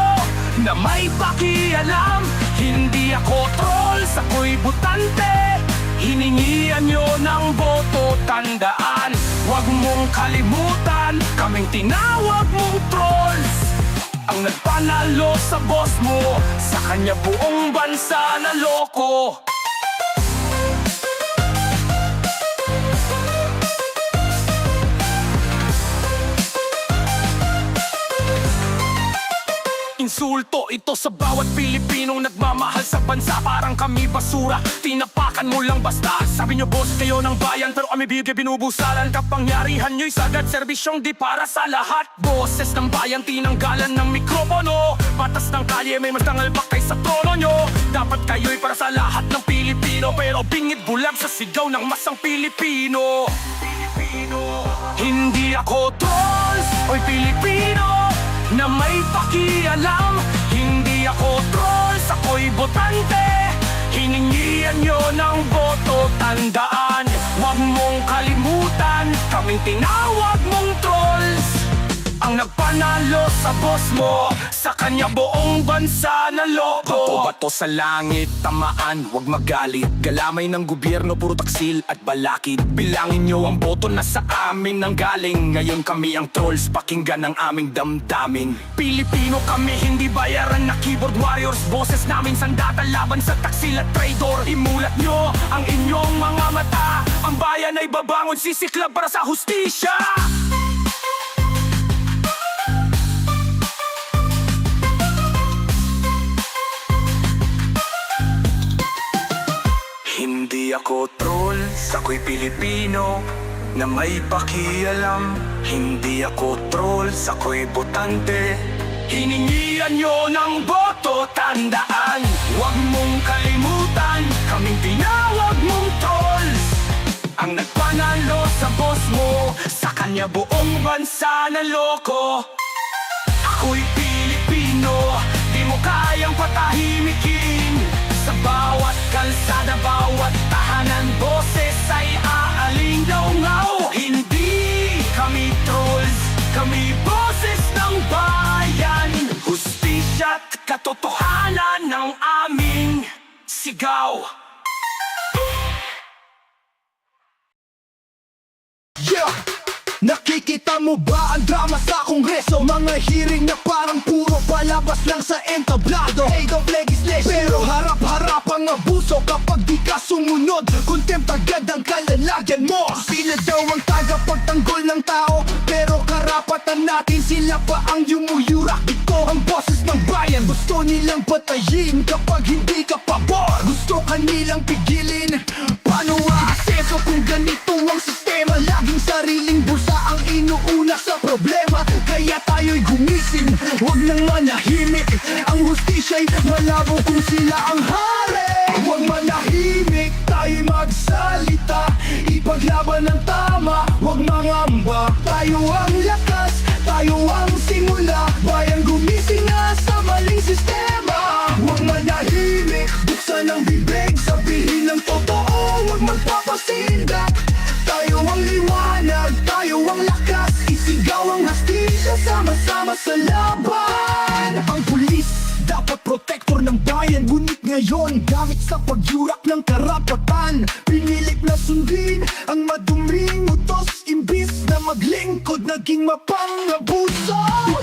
na may pakialam Hindi ako trolls, ako'y butante Hiningian nyo ng boto, tandaan Huwag mong kalimutan, kaming tinawag mong trolls Ang nagpanalo sa boss mo, sa kanya buong bansa na loko Insulto ito sa bawat Pilipinong nagmamahal sa bansa Parang kami basura, tinapakan mo lang basta Sabi nyo boss kayo ng bayan pero kami bigay binubusalan Kapangyarihan nyo'y sagad serbisyong di para sa lahat Boses ng bayan tinanggalan ng mikropono Batas ng kalye may mas nangalpak kay sa trono nyo Dapat kayo'y para sa lahat ng Pilipino Pero bingit bulag sa sigaw ng masang Pilipino Hindi ako trolls, oy Pilipino na may pakialam Hindi ako trolls, ako'y botante Hiningian nyo ng boto, tandaan Huwag mong kalimutan, kaming tinawag mong trolls Ang nagpanalo sa boss mo, sa kanya buong bansa na loko Bato sa langit, tamaan, huwag magalit Galamay ng gobyerno, puro taksil at balakid Bilangin nyo ang boto na sa amin nang galing Ngayon kami ang trolls, pakinggan ang aming damdamin Pilipino kami, hindi bayaran na keyboard warriors Boses namin sandata laban sa taksil at traitor Imulat nyo ang inyong mga mata Ang bayan ay babangon, sisiklab para sa hustisya Hindi ako trolls, ako'y Pilipino na may pakialam Hindi ako trolls, ako'y botante Hiningian nyo ng boto, tandaan Huwag mong kalimutan, kaming tinawag mong trolls Ang nagpanalo sa boss mo, sa kanya buong bansa na loko Ako'y Pilipino, di mo kayang patahimikin Sa bawat kalsada, bawat tahanan Boses ay aalingaw-ngaw Hindi kami trolls, kami boses ng bayan Hustisya at katotohanan ng aming sigaw Yeah! Nakikita mo ba ang drama sa kongreso? Mga hearing na parang puro palabas lang sa entablado Aid of legislation Pero harap-harap ang abuso kapag di ka sumunod Contempt agad ang kalalagyan mo Sila daw ang tagapagtanggol ng tao Pero karapatan natin sila pa ang yumuyurak Ito ang boses ng bayan Gusto nilang patayin kapag hindi ka pabor Gusto ka nilang pigilin Paano aaseso kung ganito ang sistema? Laging sariling bulsa ang inuuna sa problema Kaya tayo'y gumising, huwag nang manahimik Ang hustisya'y malabo kung sila ang hari Huwag manahimik, tayo'y magsalita Ipaglaban ang tama, huwag mangamba Tayo ang lakas, tayo ang simula Bayang gumising na sa maling sistema Huwag manahimik, buksan ang bibig Sabihin ng totoo, huwag magpapasindak Tayo ang liwanag, tayo ang lakas Isigaw ang hastisya, sama-sama sa laban Ang pulis, dapat protektor ng bayan Ngunit ngayon, gamit sa pagyurak ng karapatan Pinilit na sundin ang maduming utos Imbis na maglingkod, naging mapangabuso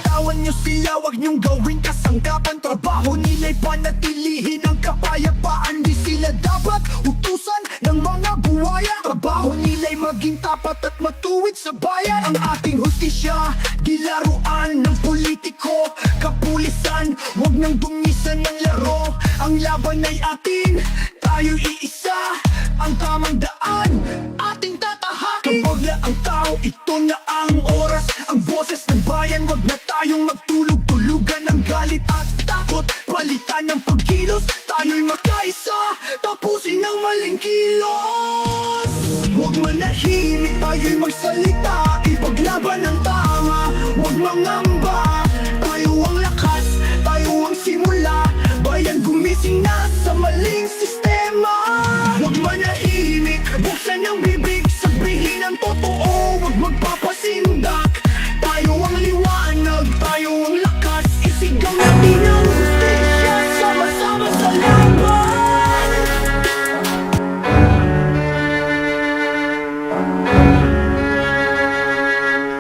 Tawan nyo sila, wag nyong gawing kasangkapan Trabaho nila'y panatilihin ang kapayapaan Di sila dapat utusan ng mga buwaya Trabaho nila'y mag maging tapat at matuwid sa bayan. Ang ating hustisya, di laruan ng politiko. Kapulisan, wag nang gumisan ng laro. Ang laban ay atin, tayo'y iisa. Ang tamang daan, ating tatahakin. Kapag ang tao, ito na ang oras. Ang boses ng bayan, wag na tayong magtulog-tulugan ng galit at takot. Palitan ng pagkilos, tayo'y magkaisa. Tapusin ang maling kilos. Huwag manahimik, tayo'y magsalita. Ipaglaban ang tama, huwag mangamba. Tayo ang lakas, tayo ang simula. Bayan gumising na sa maling sistema. Huwag manahimik, buksan ang bibig. Sabihin ang totoo, huwag magpapasindak. Tayo ang liwanag, tayo ang lakas. Isigaw natin ang hustisya, sama-sama sa laban.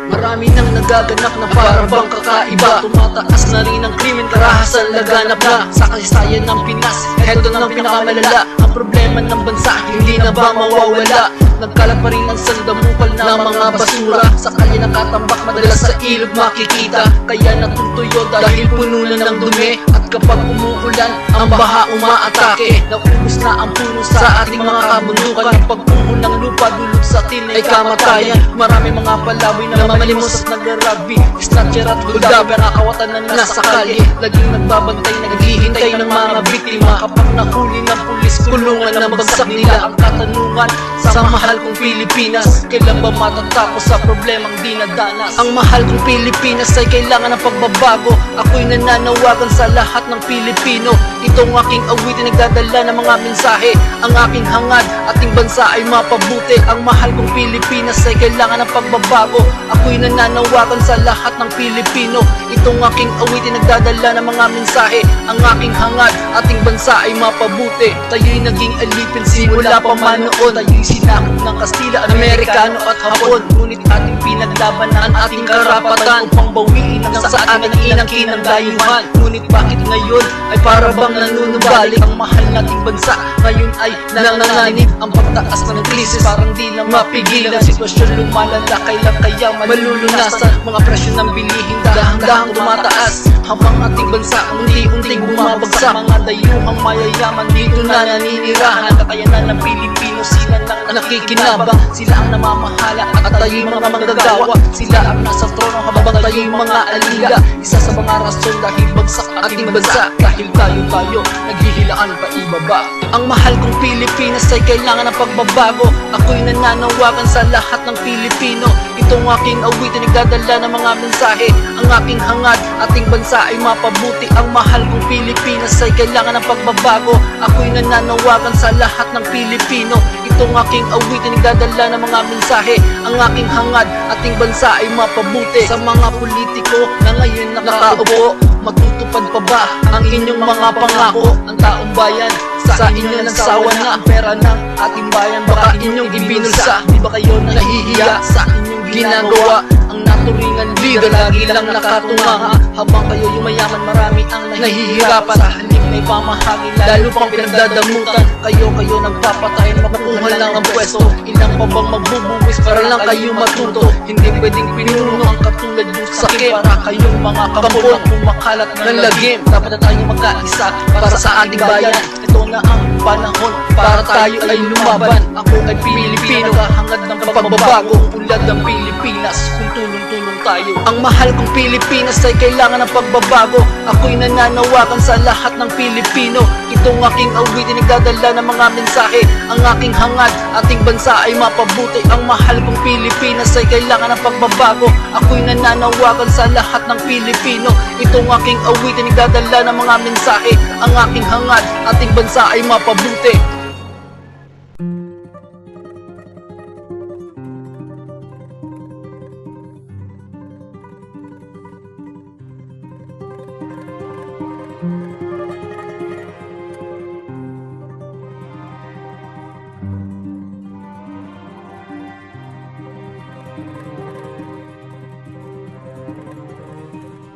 Marami nang nagaganap na para bang kakaiba. Tumataas na rin ang krimen, karahasan laganap na sa kasaysayan ng Pinas. Heto ng pinakamalala, ang problema ng bansa hindi na ba mawawala? Nagkalat pa rin ang sandamukal na mga basura. Sa kalye nakatambak, madalas sa ilog makikita. Kaya natutuyo dahil puno na ng dumi. At kapag umuulan, ang baha umaatake. Naubos na ang puno sa ating mga kabundukan. Pagpuho ng lupa, dulog sa atin ay kamatayan. Marami mga palaboy na mamalimos at nagrarabi. Snatcher at huldaber, nakawatan na nasa kalye. Laging nagbabantay, naghihintay ng mga biktima. Kapag nahuli ng pulis, kulungan na bagsak nila. Ang katanungan sa mahal kong Pilipinas, kailan ba matatapos sa problemang dinadanas? Ang mahal kong Pilipinas ay kailangan ng pagbabago. Ako'y nananawagan sa lahat ng Pilipino. Itong aking awitin nagdadala ng mga mensahe. Ang aking hangad, ating bansa ay mapabuti. Ang mahal kong Pilipinas ay kailangan ng pagbabago. Ako'y nananawagan sa lahat ng Pilipino. Itong aking awitin nagdadala ng mga mensahe. Ang aking hangad, ating bansa ay mapabuti. Tayo'y naging alipin simula pa man noon. Tayo'y sinakop ng Kastila, Amerikano at Hapon. Ngunit ating pinaglaban ang ating karapatan upang bawiin ang sa amin inang-kinang dayuhan. Ngunit bakit ngayon ay para bang nanunumbalik? Ang mahal nating bansa ngayon ay nanganganib. Ang pagtaas ng krisis parang di na mapigilan. Sitwasyon lumalala, kailan kaya malulunasan? Mga presyo ng bilihin dahang-dahang tumataas, habang ating bansa unti-unting bumabagsak. Mga dayuhang mayayaman dito na naninirahan. Kakayanan ng Pilipino, sila nang nakikinabang. Sila ang namamahala at tayo'y mga manggagawa. Sila ang nasa trono habang tayo'y mga alila. Isa sa mga rason dahil bagsak ating bansa, dahil tayo naghihilaan pa ibaba. Ang mahal kong Pilipinas ay kailangan ng pagbabago. Ako'y nananawagan sa lahat ng Pilipino. Itong aking awitin nagdadala ng mga mensahe. Ang aking hangad, ating bansa ay mapabuti. Ang mahal kong Pilipinas ay kailangan ng pagbabago. Ako'y nananawagan sa lahat ng Pilipino. Itong aking awitin nagdadala ng mga mensahe. Ang aking hangad, ating bansa ay mapabuti. Sa mga politiko na ngayon nakaupo, matutupad pa ba ang inyong mga pangako? Ang taong bayan sa inyo nagsawa na ang pera ng ating bayan. Baka inyong ibinulsa, di ba kayo nahihiya sa inyong ginagawa? Ang naturingan leader lagi lang nakatunganga, habang kayo yung mayaman marami ang nahihirapan. Sa halip na ipamahagi lalo pang pinagdadamutan. Kayo nagpapatay, makukuha lang ang pwesto. Ilang pa bang magbubuwis para lang kayo matuto? Hindi pwedeng pinuno ang katulad yung sakit. Para kayong mga kampon kumakalat ng lagim. Dapat na tayo magkaisa para sa ating bayan. Ito na ang panahon para tayo ay lumaban. Ako ay Pilipino, kahangad ng pagbabago. Ulad ng Pilipinas, kung tulong-tulong tayo. Ang mahal kong Pilipinas ay kailangan ng pagbabago. Ako'y nananawagan sa lahat ng Pilipino. Itong aking awitin nagdadala ng mga mensahe. Ang aking hangad, ating bansa ay mapabuti. Ang mahal kong Pilipinas ay kailangan ng pagbabago. Ako'y nananawagan sa lahat ng Pilipino. Itong aking awitin nagdadala ng mga mensahe. Ang aking hangad, ating bansa ay mapabuti.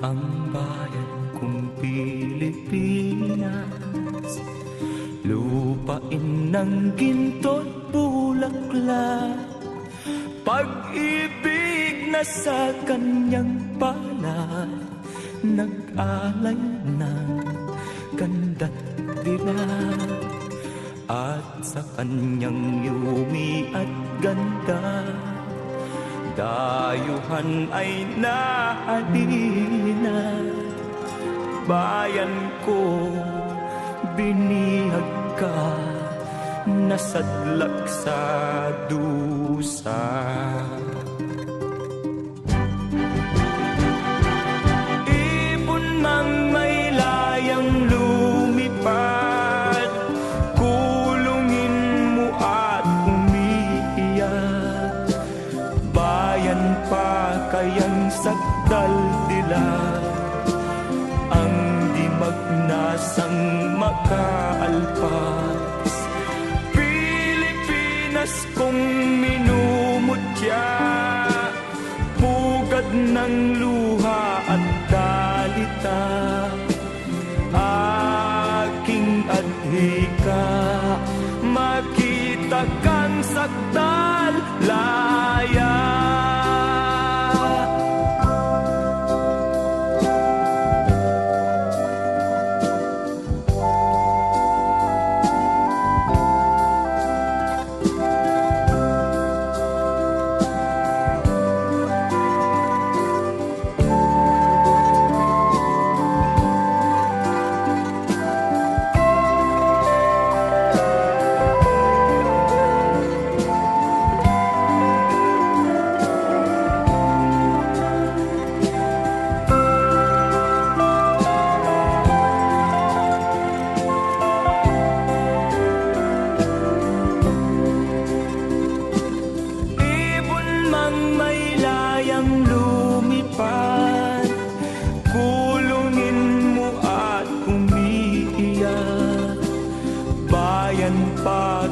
Ang bayan kong Pilipinas, lupain ng ginto't bulaklak, Pag-ibig na sa kanyang palad, nag-alay ng ganda't dilag. At sa kanyang yumi at ganda, dayuhan ay nahalina. Bayan ko, binihag ka, nasadlak sa dusa. Ibon mang may layang lumipad, kulungin mo at umiiyak. Bayan pa kayang sakdal dilag, ang di magnasang makaalpas. Pilipinas kong minumutya, pugad ng luha at dalita. Aking adhika, makita kang sakdal laya.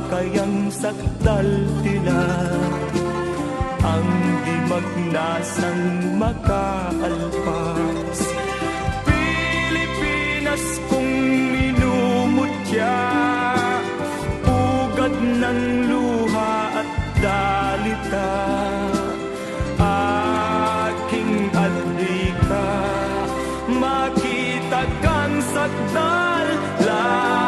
Kayang sakdal dilag, ang di magnasang makaalpas. Pilipinas kong minumutya, pugad ng luha at dalita. Aking adhika, makita kang sakdal laya.